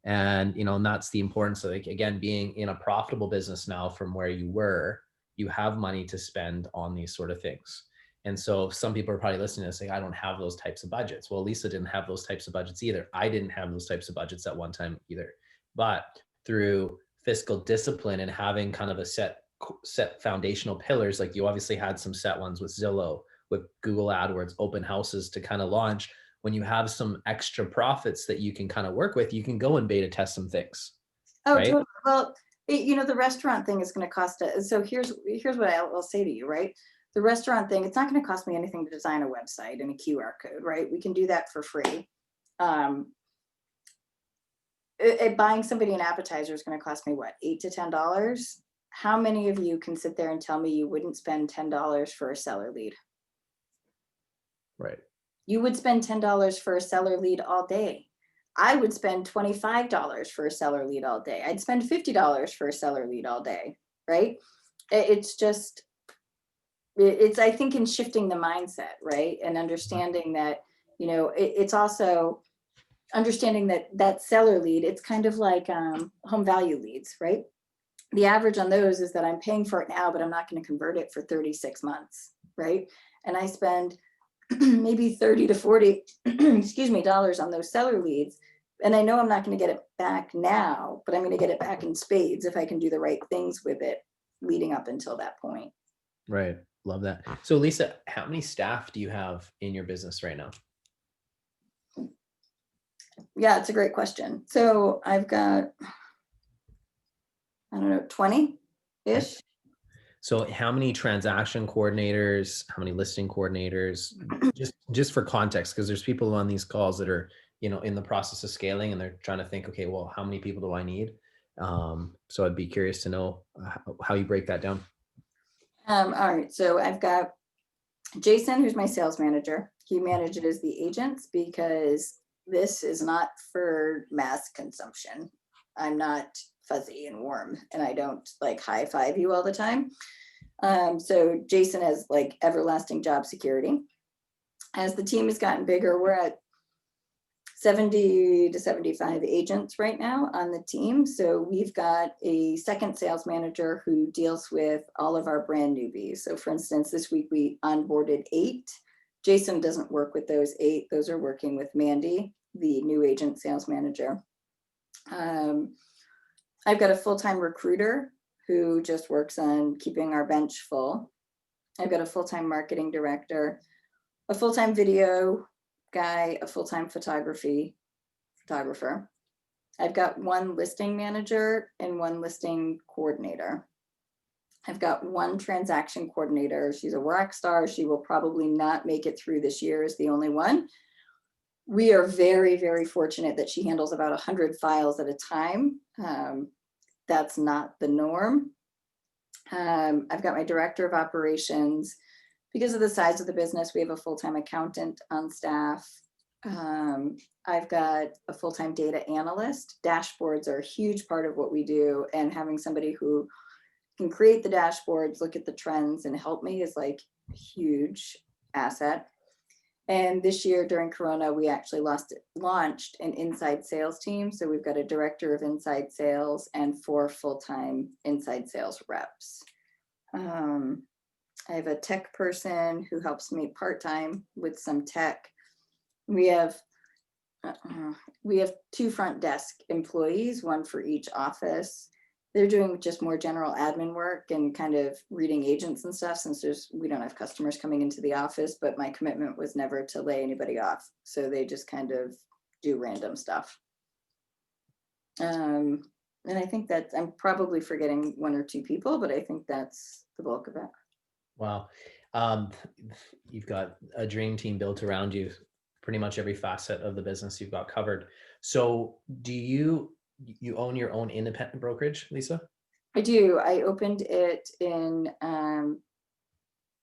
And and that's the importance of, like, again, being in a profitable business now from where you were, you have money to spend on these sort of things. And so some people are probably listening and saying, I don't have those types of budgets. Well, Lisa didn't have those types of budgets either. I didn't have those types of budgets at one time either. But through fiscal discipline and having kind of a set foundational pillars, like you obviously had some set ones with Zillow, with Google AdWords, open houses to kind of launch. When you have some extra profits that you can kind of work with, you can go and beta test some things, Oh, right? totally. Well, the restaurant thing is going to cost us. So here's what I'll say to you, right? The restaurant thing, it's not going to cost me anything to design a website and a QR code, right? We can do that for free. Um, Buying somebody an appetizer is going to cost me what, $8 to $10? How many of you can sit there and tell me you wouldn't spend $10 for a seller lead? Right. You would spend $10 for a seller lead all day. I would spend $25 for a seller lead all day. I'd spend $50 for a seller lead all day, right? It's just, it's, I think, in shifting the mindset, right? And understanding that, it's also understanding that that seller lead, it's kind of like home value leads, right? The average on those is that I'm paying for it now, but I'm not going to convert it for 36 months, right? And I spend maybe 30 to 40 excuse me, dollars on those seller leads, and I know I'm not going to get it back now, but I'm going to get it back in spades if I can do the right things with it leading up until that point. Right. Love that. So Lisa, how many staff do you have in your business right now? Yeah, it's a great question. So I've got, I don't know, 20 Okay. ish. So how many transaction coordinators, how many listing coordinators, just for context, because there's people on these calls that are, in the process of scaling and they're trying to think, okay, well, how many people do I need? So I'd be curious to know how you break that down. All right. So I've got Jason, who's my sales manager. He manages the agents because this is not for mass consumption. I'm not fuzzy and warm, and I don't like high five you all the time. So Jason has like everlasting job security. As the team has gotten bigger, we're at 70 to 75 agents right now on the team. So we've got a second sales manager who deals with all of our brand newbies. So for instance, this week we onboarded 8. Jason doesn't work with those 8. Those are working with Mandy, the new agent sales manager. I've got a full-time recruiter who just works on keeping our bench full. I've got a full-time marketing director, a full-time video guy, a full-time photographer. I've got one listing manager and one listing coordinator. I've got one transaction coordinator. She's a rock star. She will probably not make it through this year as the only one. We are very, very fortunate that she handles about 100 files at a time. That's not the norm. I've got my director of operations. Because of the size of the business, we have a full-time accountant on staff. I've got a full-time data analyst. Dashboards are a huge part of what we do, and having somebody who can create the dashboards, look at the trends, and help me is like a huge asset. And this year during Corona, we actually launched an inside sales team. So we've got a director of inside sales and 4 full-time inside sales reps. I have a tech person who helps me part-time with some tech. We have 2 front desk employees, one for each office. They're doing just more general admin work and kind of reading agents and stuff, since we don't have customers coming into the office, but my commitment was never to lay anybody off. So they just kind of do random stuff. And I think that I'm probably forgetting 1 or 2 people, but I think that's the bulk of it. Wow. You've got a dream team built around you. Pretty much every facet of the business you've got covered. So do you You own your own independent brokerage, Lisa? I do. I opened it in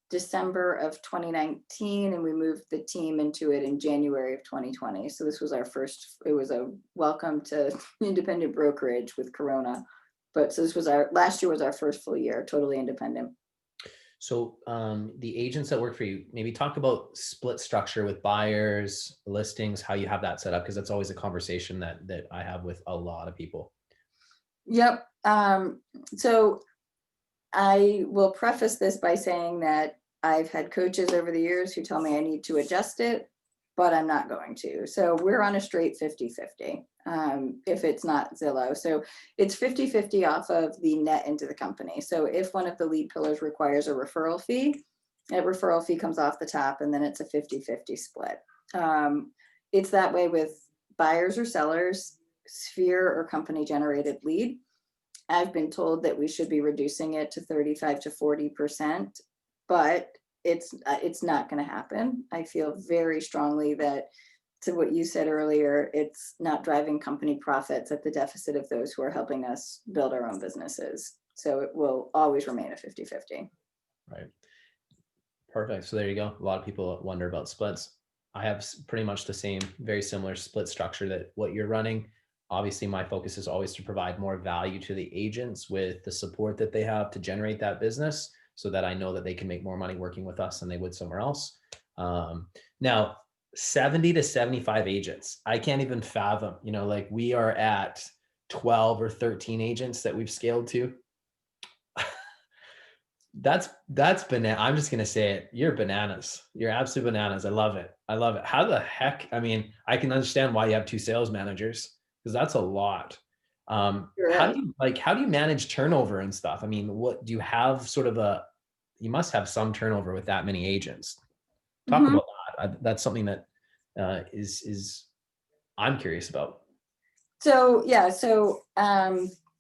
December of 2019, and we moved the team into it in January of 2020. So this was our first, it was a welcome to independent brokerage with Corona. But so this was last year was our first full year, totally independent. So the agents that work for you, maybe talk about split structure with buyers, listings, how you have that set up, because that's always a conversation that I have with a lot of people. Yep. So I will preface this by saying that I've had coaches over the years who tell me I need to adjust it, but I'm not going to. So we're on a straight 50-50 if it's not Zillow. So it's 50-50 off of the net into the company. So if one of the lead pillars requires a referral fee, that referral fee comes off the top, and then it's a 50-50 split. It's that way with buyers or sellers, sphere or company generated lead. I've been told that we should be reducing it to 35 to 40%, but it's not going to happen. I feel very strongly that, to what you said earlier, it's not driving company profits at the deficit of those who are helping us build our own businesses. So it will always remain a 50-50. Right. Perfect. So there you go. A lot of people wonder about splits. I have pretty much the same, very similar split structure that what you're running. Obviously, my focus is always to provide more value to the agents with the support that they have to generate that business, so that I know that they can make more money working with us than they would somewhere else. Now, 70 to 75 agents, I can't even fathom, like we are at 12 or 13 agents that we've scaled to. That's banana. I'm just gonna say it. You're bananas. You're absolute bananas. I love it. I love it. How the heck? I mean, I can understand why you have two sales managers, because that's a lot. You're How right. do you manage turnover and stuff? I mean, what do you have? You must have some turnover with that many agents. Talk Mhm. about that. That's something that is I'm curious about. So yeah, so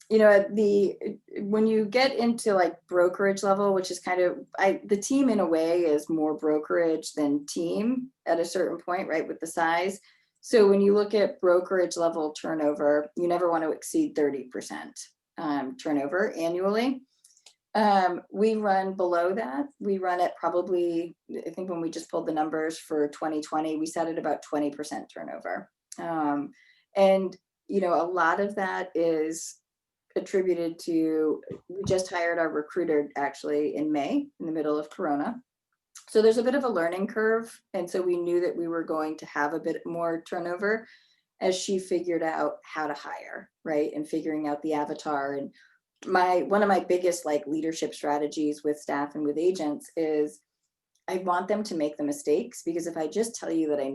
the when you get into like brokerage level, which is kind of the team in a way is more brokerage than team at a certain point, right? With the size. So when you look at brokerage level turnover, you never want to exceed 30% turnover annually. We run below that. We run at probably, I think when we just pulled the numbers for 2020, we sat at about 20% turnover. And a lot of that is attributed to, we just hired our recruiter actually in May, in the middle of Corona. So there's a bit of a learning curve. And so we knew that we were going to have a bit more turnover as she figured out how to hire, right? And figuring out the avatar. And one of my biggest like leadership strategies with staff and with agents is I want them to make the mistakes, because if I just tell you that I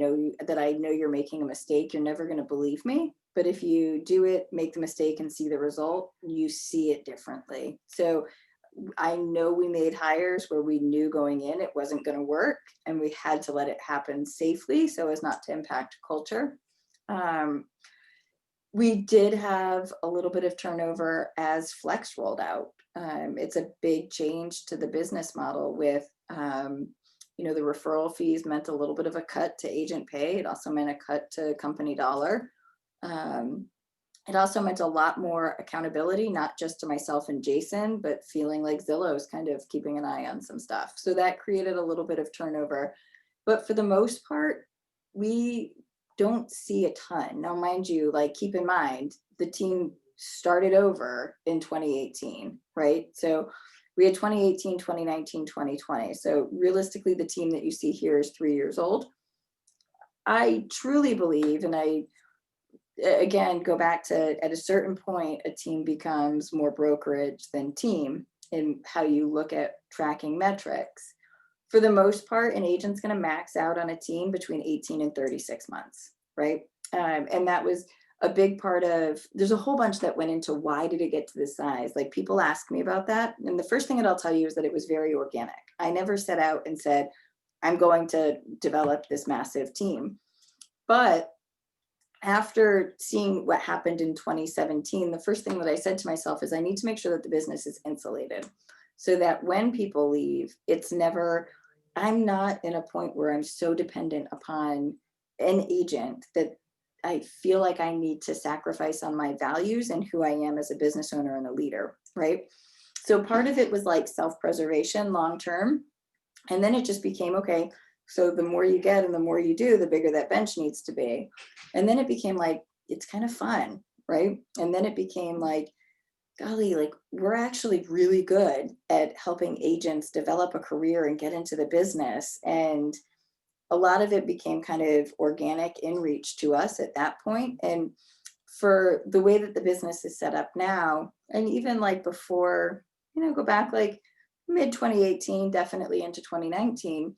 know you're making a mistake, you're never going to believe me. But if you do it, make the mistake and see the result, you see it differently. So I know we made hires where we knew going in it wasn't going to work, and we had to let it happen safely so as not to impact culture. We did have a little bit of turnover as Flex rolled out. It's a big change to the business model with, the referral fees meant a little bit of a cut to agent pay. It also meant a cut to company dollar. It also meant a lot more accountability, not just to myself and Jason, but feeling like Zillow's kind of keeping an eye on some stuff. So that created a little bit of turnover. But for the most part, we don't see a ton. Now, mind you, like keep in mind, the team started over in 2018, right? So we had 2018, 2019, 2020. So realistically, the team that you see here is 3 years old. I truly believe, and I, again, go back to at a certain point, a team becomes more brokerage than team in how you look at tracking metrics. For the most part, an agent's going to max out on a team between 18 and 36 months, right? And that was a big part of, there's a whole bunch that went into why did it get to this size? Like people ask me about that. And the first thing that I'll tell you is that it was very organic. I never set out and said, I'm going to develop this massive team. But after seeing what happened in 2017, the first thing that I said to myself is I need to make sure that the business is insulated so that when people leave, it's never, I'm not in a point where I'm so dependent upon an agent that I feel like I need to sacrifice on my values and who I am as a business owner and a leader, right? So part of it was like self-preservation long term. And then it just became, okay, so the more you get and the more you do, the bigger that bench needs to be. And then it became like, it's kind of fun, right? And then it became like, golly, like we're actually really good at helping agents develop a career and get into the business. And a lot of it became kind of organic in reach to us at that point. And for the way that the business is set up now, and even like before, go back like mid 2018, definitely into 2019,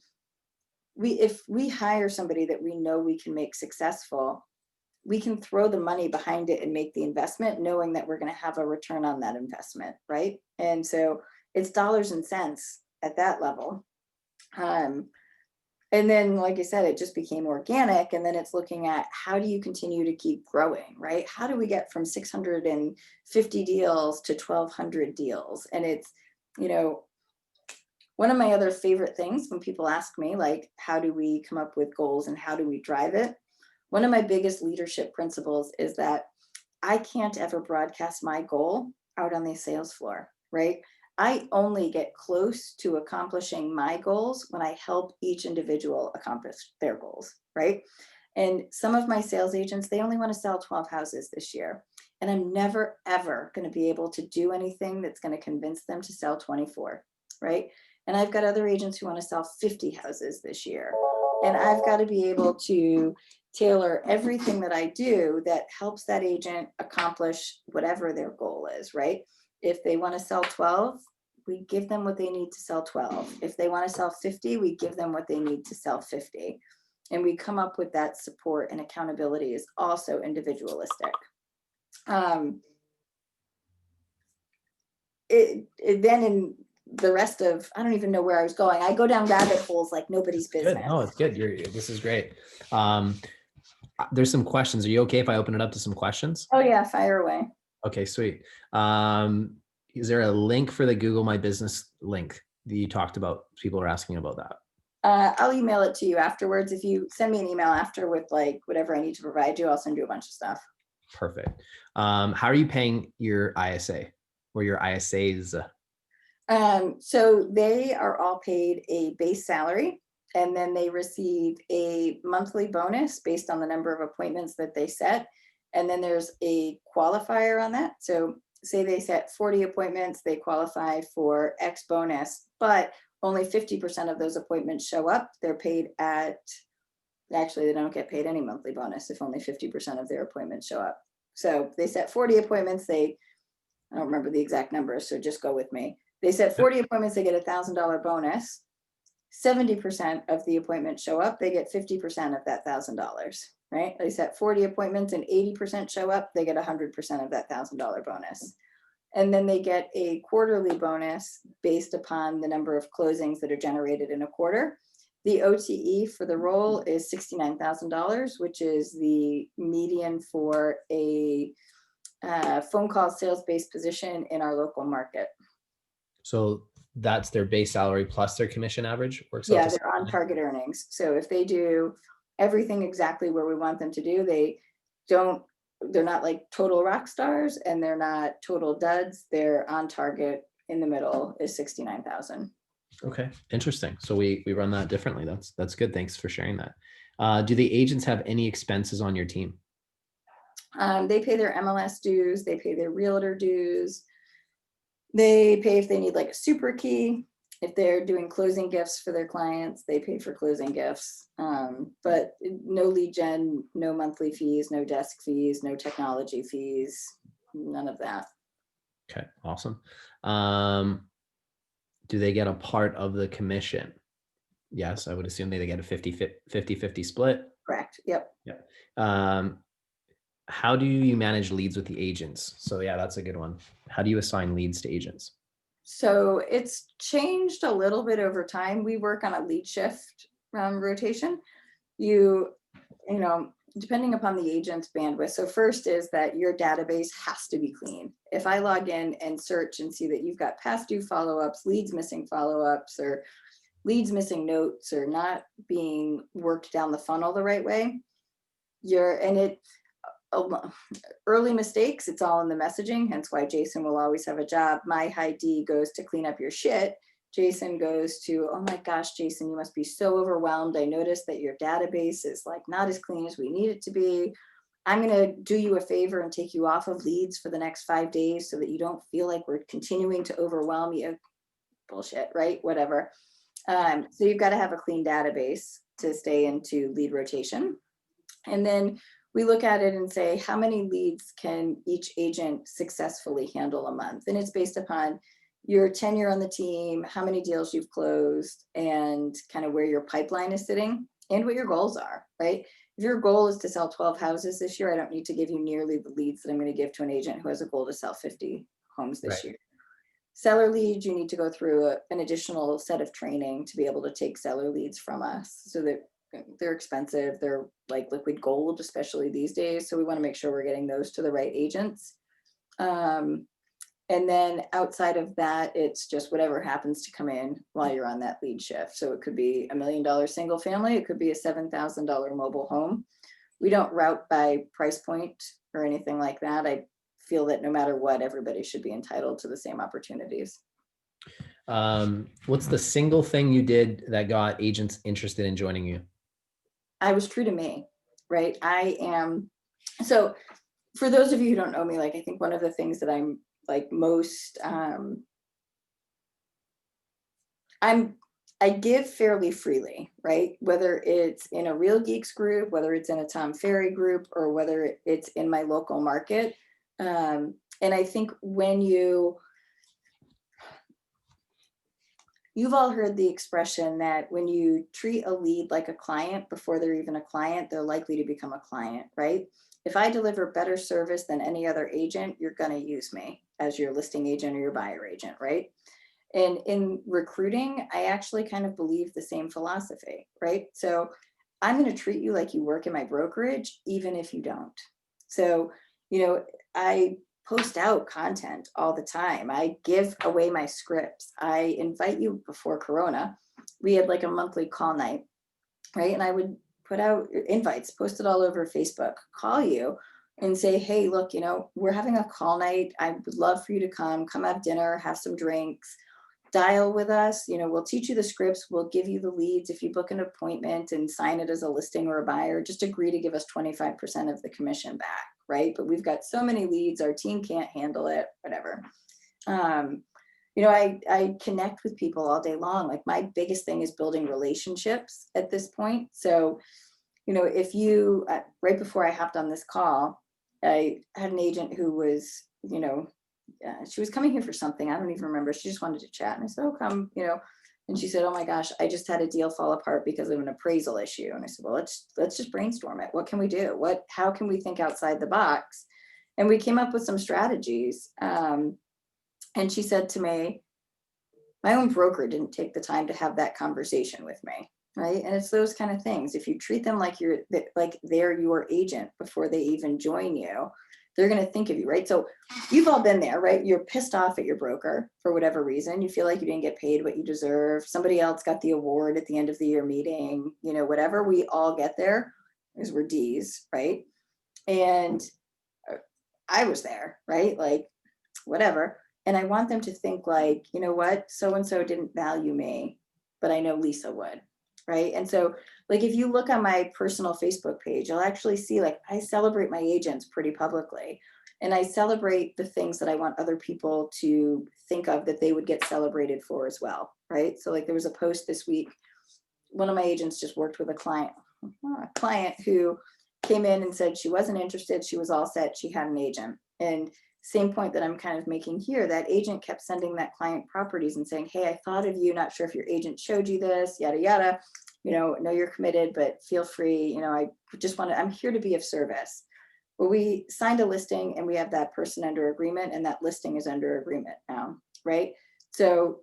if we hire somebody that we know we can make successful, we can throw the money behind it and make the investment knowing that we're going to have a return on that investment, right? And so it's dollars and cents at that level. And then, like I said, it just became organic. And then it's looking at how do you continue to keep growing, right? How do we get from 650 deals to 1,200 deals? And it's, you know, one of my other favorite things when people ask me, like, how do we come up with goals and how do we drive it? One of my biggest leadership principles is that I can't ever broadcast my goal out on the sales floor, right? I only get close to accomplishing my goals when I help each individual accomplish their goals, right? And some of my sales agents, they only want to sell 12 houses this year. And I'm never, ever going to be able to do anything that's going to convince them to sell 24, right? And I've got other agents who want to sell 50 houses this year. And I've got to be able to tailor everything that I do that helps that agent accomplish whatever their goal is, right? If they want to sell 12, we give them what they need to sell 12. If they want to sell 50, we give them what they need to sell 50. And we come up with that support, and accountability is also individualistic. Then in the rest of, I don't even know where I was going. I go down rabbit holes like nobody's business. Good. No, it's good. This is great. There's some questions. Are you okay if I open it up to some questions? Oh yeah, fire away. Okay, sweet. Is there a link for the Google My Business link that you talked about? People are asking about that. I'll email it to you afterwards. If you send me an email after with like whatever I need to provide you, I'll send you a bunch of stuff. Perfect. How are you paying your ISA or your ISAs? So they are all paid a base salary, and then they receive a monthly bonus based on the number of appointments that they set. And then there's a qualifier on that. So say they set 40 appointments, they qualify for X bonus, but only 50% of those appointments show up. They're paid actually, they don't get paid any monthly bonus if only 50% of their appointments show up. So they set 40 appointments, I don't remember the exact numbers, so just go with me. They set 40 appointments, they get $1,000 bonus. 70% of the appointments show up, they get 50% of that $1,000, right? They set 40 appointments and 80% show up, they get 100% of that $1,000 bonus. And then they get a quarterly bonus based upon the number of closings that are generated in a quarter. The OTE for the role is $69,000, which is the median for a phone call sales-based position in our local market. So that's their base salary plus their commission average? Works Yeah, they're on target earnings. So if they do everything exactly where we want them to do, they're not like total rock stars and they're not total duds. They're on target. In the middle is 69,000. Okay, interesting. So we run that differently. That's good. Thanks for sharing that. Do the agents have any expenses on your team? They pay their MLS dues. They pay their realtor dues. They pay if they need like a super key. If they're doing closing gifts for their clients, they pay for closing gifts. But no lead gen, no monthly fees, no desk fees, no technology fees, none of that. Okay, awesome. Do they get a part of the commission? Yes, I would assume they get a 50-50 split. Correct. Yep. Yeah. How do you manage leads with the agents? So yeah, that's a good one. How do you assign leads to agents? So it's changed a little bit over time. We work on a lead shift rotation. You know, depending upon the agent's bandwidth. So first is that your database has to be clean. If I log in and search and see that you've got past due follow-ups, leads missing follow-ups, or leads missing notes, or not being worked down the funnel the right way, and it, a early mistakes, it's all in the messaging, hence why Jason will always have a job. My high D goes to clean up your shit. Jason goes to, oh my gosh, Jason, you must be so overwhelmed. I noticed that your database is like not as clean as we need it to be. I'm going to do you a favor and take you off of leads for the next 5 days so that you don't feel like we're continuing to overwhelm you. Bullshit, right? Whatever. So you've got to have a clean database to stay into lead rotation. And then we look at it and say, how many leads can each agent successfully handle a month? And it's based upon your tenure on the team, how many deals you've closed, and kind of where your pipeline is sitting and what your goals are, right? If your goal is to sell 12 houses this year, I don't need to give you nearly the leads that I'm going to give to an agent who has a goal to sell 50 homes this Right. year. Seller leads, you need to go through an additional set of training to be able to take seller leads from us, so that they're expensive. They're like liquid gold, especially these days. So we want to make sure we're getting those to the right agents. And then outside of that, it's just whatever happens to come in while you're on that lead shift. So it could be $1 million single family. It could be a $7,000 mobile home. We don't route by price point or anything like that. I feel that no matter what, everybody should be entitled to the same opportunities. What's the single thing you did that got agents interested in joining you? I was true to me, right? I am. So for those of you who don't know me, like, I think one of the things that I'm like most, I give fairly freely, right? Whether it's in a Real Geeks group, whether it's in a Tom Ferry group, or whether it's in my local market. And I think when you've all heard the expression that when you treat a lead like a client before they're even a client, they're likely to become a client, right? If I deliver better service than any other agent, you're going to use me as your listing agent or your buyer agent, right? And in recruiting, I actually kind of believe the same philosophy, right? So I'm going to treat you like you work in my brokerage, even if you don't. So, I post out content all the time. I give away my scripts. I invite you before Corona. We had like a monthly call night, right? And I would put out invites, post it all over Facebook, call you and say, hey, look, we're having a call night. I would love for you to come have dinner, have some drinks, dial with us. We'll teach you the scripts. We'll give you the leads. If you book an appointment and sign it as a listing or a buyer, just agree to give us 25% of the commission back, right? But we've got so many leads, our team can't handle it, whatever. I connect with people all day long. Like, my biggest thing is building relationships at this point. So, if you, right before I hopped on this call, I had an agent who was, she was coming here for something. I don't even remember. She just wanted to chat. And I said, oh, come, and she said, oh my gosh, I just had a deal fall apart because of an appraisal issue. And I said, well, let's just brainstorm it. What can we do? How can we think outside the box? And we came up with some strategies. And she said to me, my own broker didn't take the time to have that conversation with me. Right. And it's those kind of things. If you treat them like they're your agent before they even join you, they're going to think of you, right? So you've all been there, right? You're pissed off at your broker for whatever reason. You feel like you didn't get paid what you deserve. Somebody else got the award at the end of the year meeting, whatever. We all get there because we're D's, right? And I was there, right? Like, whatever. And I want them to think like, you know what? So-and-so didn't value me, but I know Lisa would. Right. And so, like, if you look on my personal Facebook page, you'll actually see, like, I celebrate my agents pretty publicly. And I celebrate the things that I want other people to think of that they would get celebrated for as well. Right. So, like, there was a post this week. One of my agents just worked with a client who came in and said she wasn't interested. She was all set. She had an agent. And same point that I'm kind of making here, that agent kept sending that client properties and saying, hey, I thought of you, not sure if your agent showed you this, yada, yada, know you're committed, but feel free, I'm here to be of service. Well, we signed a listing and we have that person under agreement, and that listing is under agreement now, right? So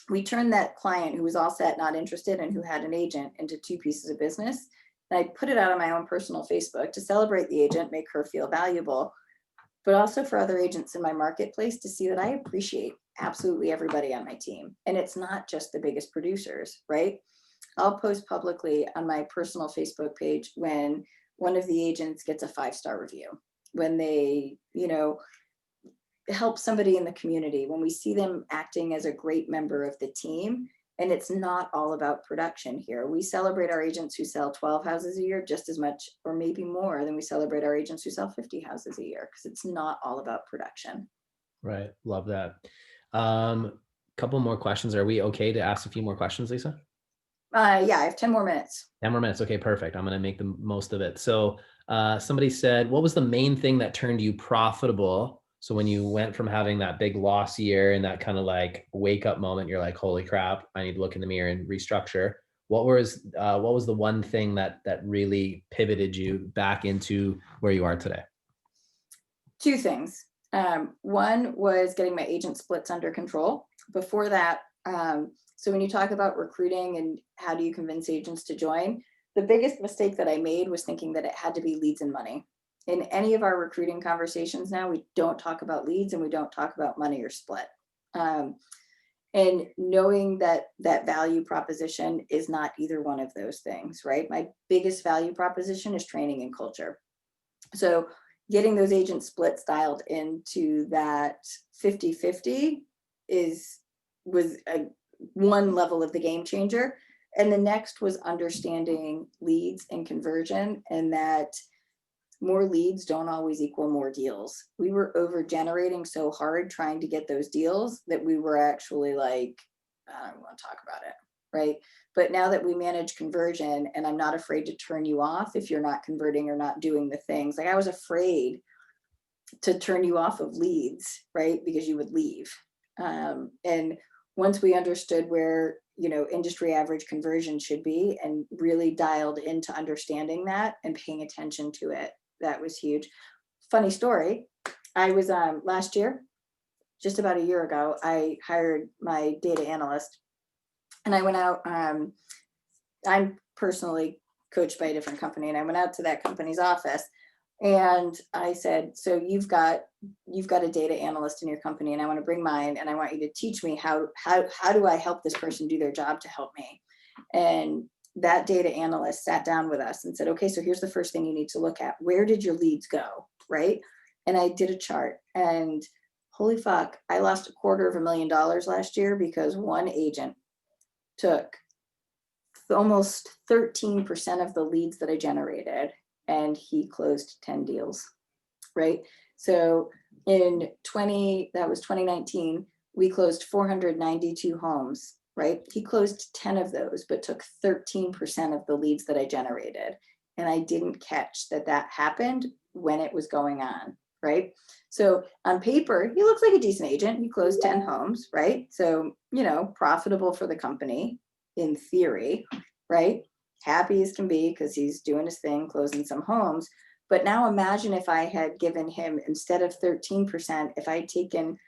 we turned that client who was all set, not interested, and who had an agent into two pieces of business. And I put it out on my own personal Facebook to celebrate the agent, make her feel valuable, but also for other agents in my marketplace to see that I appreciate absolutely everybody on my team. And it's not just the biggest producers, right? I'll post publicly on my personal Facebook page when one of the agents gets a 5-star review, when they, help somebody in the community, when we see them acting as a great member of the team. And it's not all about production here. We celebrate our agents who sell 12 houses a year just as much, or maybe more, than we celebrate our agents who sell 50 houses a year, because it's not all about production. Right. Love that. Couple more questions. Are we okay to ask a few more questions, Lisa? Yeah, I have 10 more minutes. 10 more minutes. Okay, perfect. I'm going to make the most of it. So somebody said, what was the main thing that turned you profitable? So when you went from having that big loss year and that kind of like wake up moment, you're like, holy crap, I need to look in the mirror and restructure. What was the one thing that really pivoted you back into where you are today? Two things. One was getting my agent splits under control. Before that, so when you talk about recruiting and how do you convince agents to join, the biggest mistake that I made was thinking that it had to be leads and money. In any of our recruiting conversations now, we don't talk about leads and we don't talk about money or split. And knowing that that value proposition is not either one of those things, right? My biggest value proposition is training and culture. So getting those agent splits dialed into that 50-50 was one level of the game changer. And the next was understanding leads and conversion, and that more leads don't always equal more deals. We were over generating so hard trying to get those deals that we were actually like, I don't want to talk about it, right? But now that we manage conversion, and I'm not afraid to turn you off if you're not converting or not doing the things. Like, I was afraid to turn you off of leads, right? Because you would leave. And once we understood where, industry average conversion should be, and really dialed into understanding that and paying attention to it, that was huge. Funny story. I was last year, just about a year ago, I hired my data analyst, and I went out. I'm personally coached by a different company, and I went out to that company's office, and I said, so you've got a data analyst in your company, and I want to bring mine, and I want you to teach me how do I help this person do their job to help me. And that data analyst sat down with us and said, okay, so here's the first thing you need to look at. Where did your leads go? Right. And I did a chart, and holy fuck, I lost $250,000 last year because one agent took almost 13% of the leads that I generated, and he closed 10 deals. Right. So that was 2019, we closed 492 homes. Right. He closed 10 of those, but took 13% of the leads that I generated. And I didn't catch that happened when it was going on. Right. So on paper, he looks like a decent agent. He closed 10 homes. Right. So, profitable for the company in theory. Right. Happy as can be because he's doing his thing, closing some homes. But now imagine if I had given him, instead of 13%, if I'd taken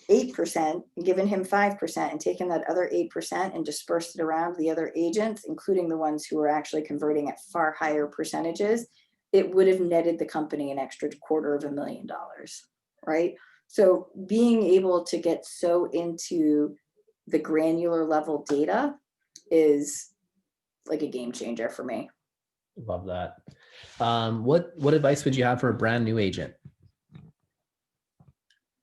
8% and given him 5% and taken that other 8% and dispersed it around the other agents, including the ones who were actually converting at far higher percentages, it would have netted the company an extra $250,000, right? So being able to get so into the granular level data is like a game changer for me. Love that. What advice would you have for a brand new agent?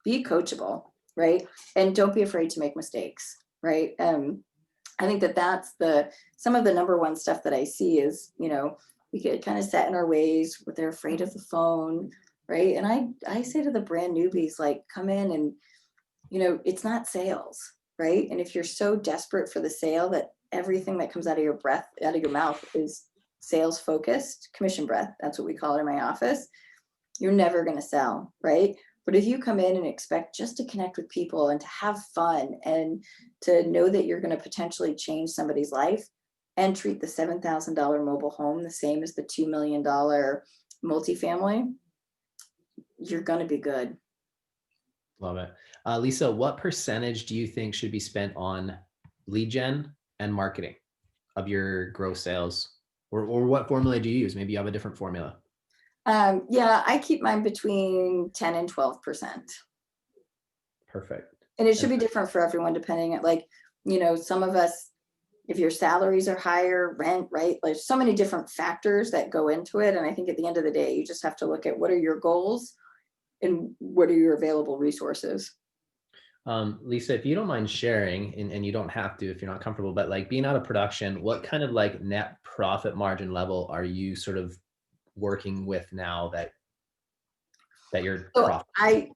Be coachable, right? And don't be afraid to make mistakes, right? I think that's some of the number one stuff that I see is, we get kind of set in our ways, but they're afraid of the phone, right? And I say to the brand newbies, like, come in and, it's not sales, right? And if you're so desperate for the sale that everything that comes out of your mouth is sales focused, commission breath, that's what we call it in my office, you're never going to sell, right? But if you come in and expect just to connect with people and to have fun and to know that you're going to potentially change somebody's life, and treat the $7,000 mobile home the same as the $2 million multifamily, you're going to be good. Love it. Lisa, what percentage do you think should be spent on lead gen and marketing of your gross sales? Or what formula do you use? Maybe you have a different formula. Yeah, I keep mine between 10 and 12%. Perfect. And it should be different for everyone, depending on, like, some of us, if your salaries are higher, rent, right? Like so many different factors that go into it. And I think at the end of the day, you just have to look at what are your goals and what are your available resources. Lisa, if you don't mind sharing, and you don't have to if you're not comfortable, but like being out of production, what kind of like net profit margin level are you sort of working with now that you're So profitable?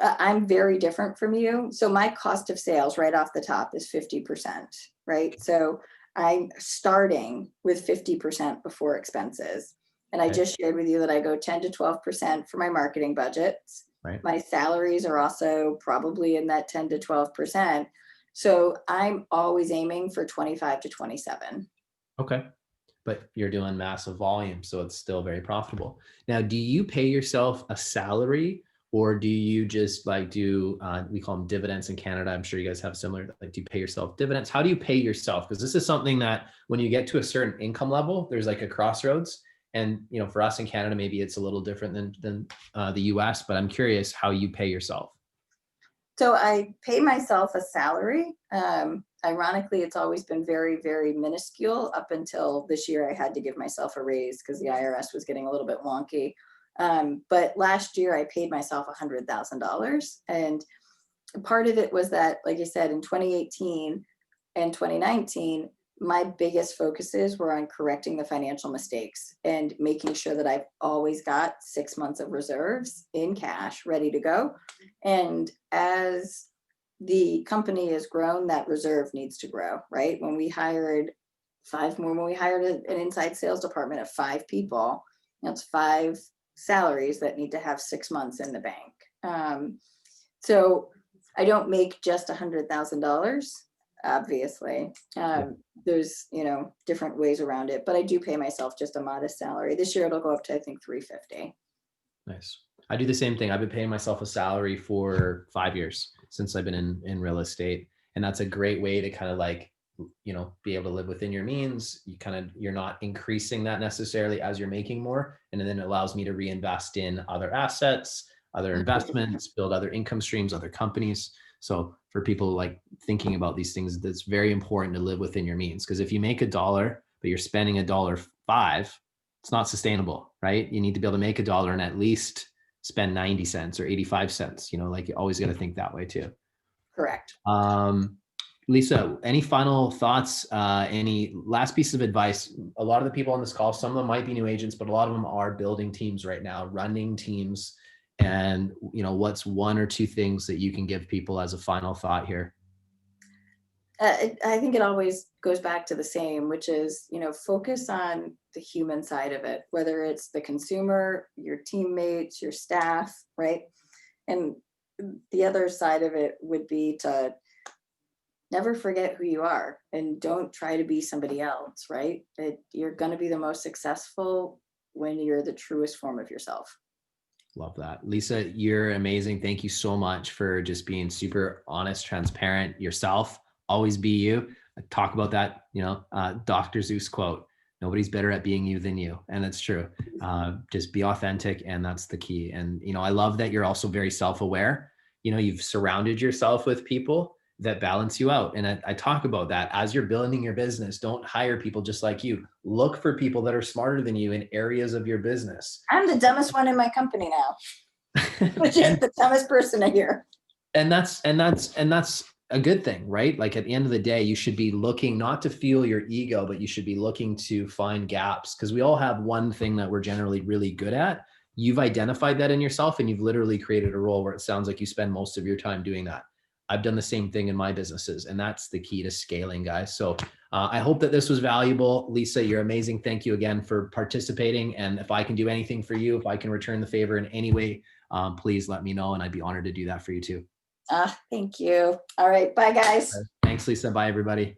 I'm very different from you. So my cost of sales right off the top is 50%, right? So I'm starting with 50% before expenses. And I Okay, just shared with you that I go 10 to 12% for my marketing budgets. right. My salaries are also probably in that 10 to 12%. So I'm always aiming for 25 to 27. Okay. But you're doing massive volume, so it's still very profitable. Now, do you pay yourself a salary, or do you just like do, we call them dividends in Canada. I'm sure you guys have similar, like, do you pay yourself dividends? How do you pay yourself? Because this is something that when you get to a certain income level, there's like a crossroads. And, for us in Canada, maybe it's a little different than the US, but I'm curious how you pay yourself. So I pay myself a salary. Ironically, it's always been very, very minuscule up until this year. I had to give myself a raise because the IRS was getting a little bit wonky. But last year I paid myself $100,000. And part of it was that, like I said, in 2018 and 2019, my biggest focuses were on correcting the financial mistakes and making sure that I've always got 6 months of reserves in cash ready to go. And as the company has grown, that reserve needs to grow, right? When we hired when we hired an inside sales department of 5 people, that's 5 salaries that need to have 6 months in the bank. So I don't make just $100,000, obviously. Yeah. There's, different ways around it, but I do pay myself just a modest salary. This year it'll go up to, I think, 350. Nice. I do the same thing. I've been paying myself a salary for 5 years since I've been in real estate. And that's a great way to kind of like, be able to live within your means. You're not increasing that necessarily as you're making more. And then it allows me to reinvest in other assets, other investments, build other income streams, other companies. So for people like thinking about these things, it's very important to live within your means. Because if you make $1, but you're spending $1.05, it's not sustainable, right? You need to be able to make $1 and at least spend 90 cents or 85 cents, like you always got to think that way too. Correct. Lisa, any final thoughts? Any last piece of advice? A lot of the people on this call, some of them might be new agents, but a lot of them are building teams right now, running teams. And, what's one or two things that you can give people as a final thought here? I think it always goes back to the same, which is, focus on the human side of it, whether it's the consumer, your teammates, your staff, right? And the other side of it would be to never forget who you are and don't try to be somebody else, right? You're going to be the most successful when you're the truest form of yourself. Love that. Lisa, you're amazing. Thank you so much for just being super honest, transparent yourself. Always be you. I talk about that, Dr. Zeus quote, nobody's better at being you than you. And it's true. Just be authentic. And that's the key. And, I love that you're also very self-aware. You've surrounded yourself with people that balance you out. And I talk about that as you're building your business. Don't hire people just like you. Look for people that are smarter than you in areas of your business. I'm the dumbest one in my company now, which is the dumbest person here. And that's a good thing, right? Like at the end of the day, you should be looking not to fuel your ego, but you should be looking to find gaps, because we all have one thing that we're generally really good at. You've identified that in yourself and you've literally created a role where it sounds like you spend most of your time doing that. I've done the same thing in my businesses, and that's the key to scaling, guys. So I hope that this was valuable. Lisa, you're amazing. Thank you again for participating. And if I can do anything for you, if I can return the favor in any way, please let me know. And I'd be honored to do that for you too. Thank you. All right. Bye, guys. Thanks, Lisa. Bye, everybody.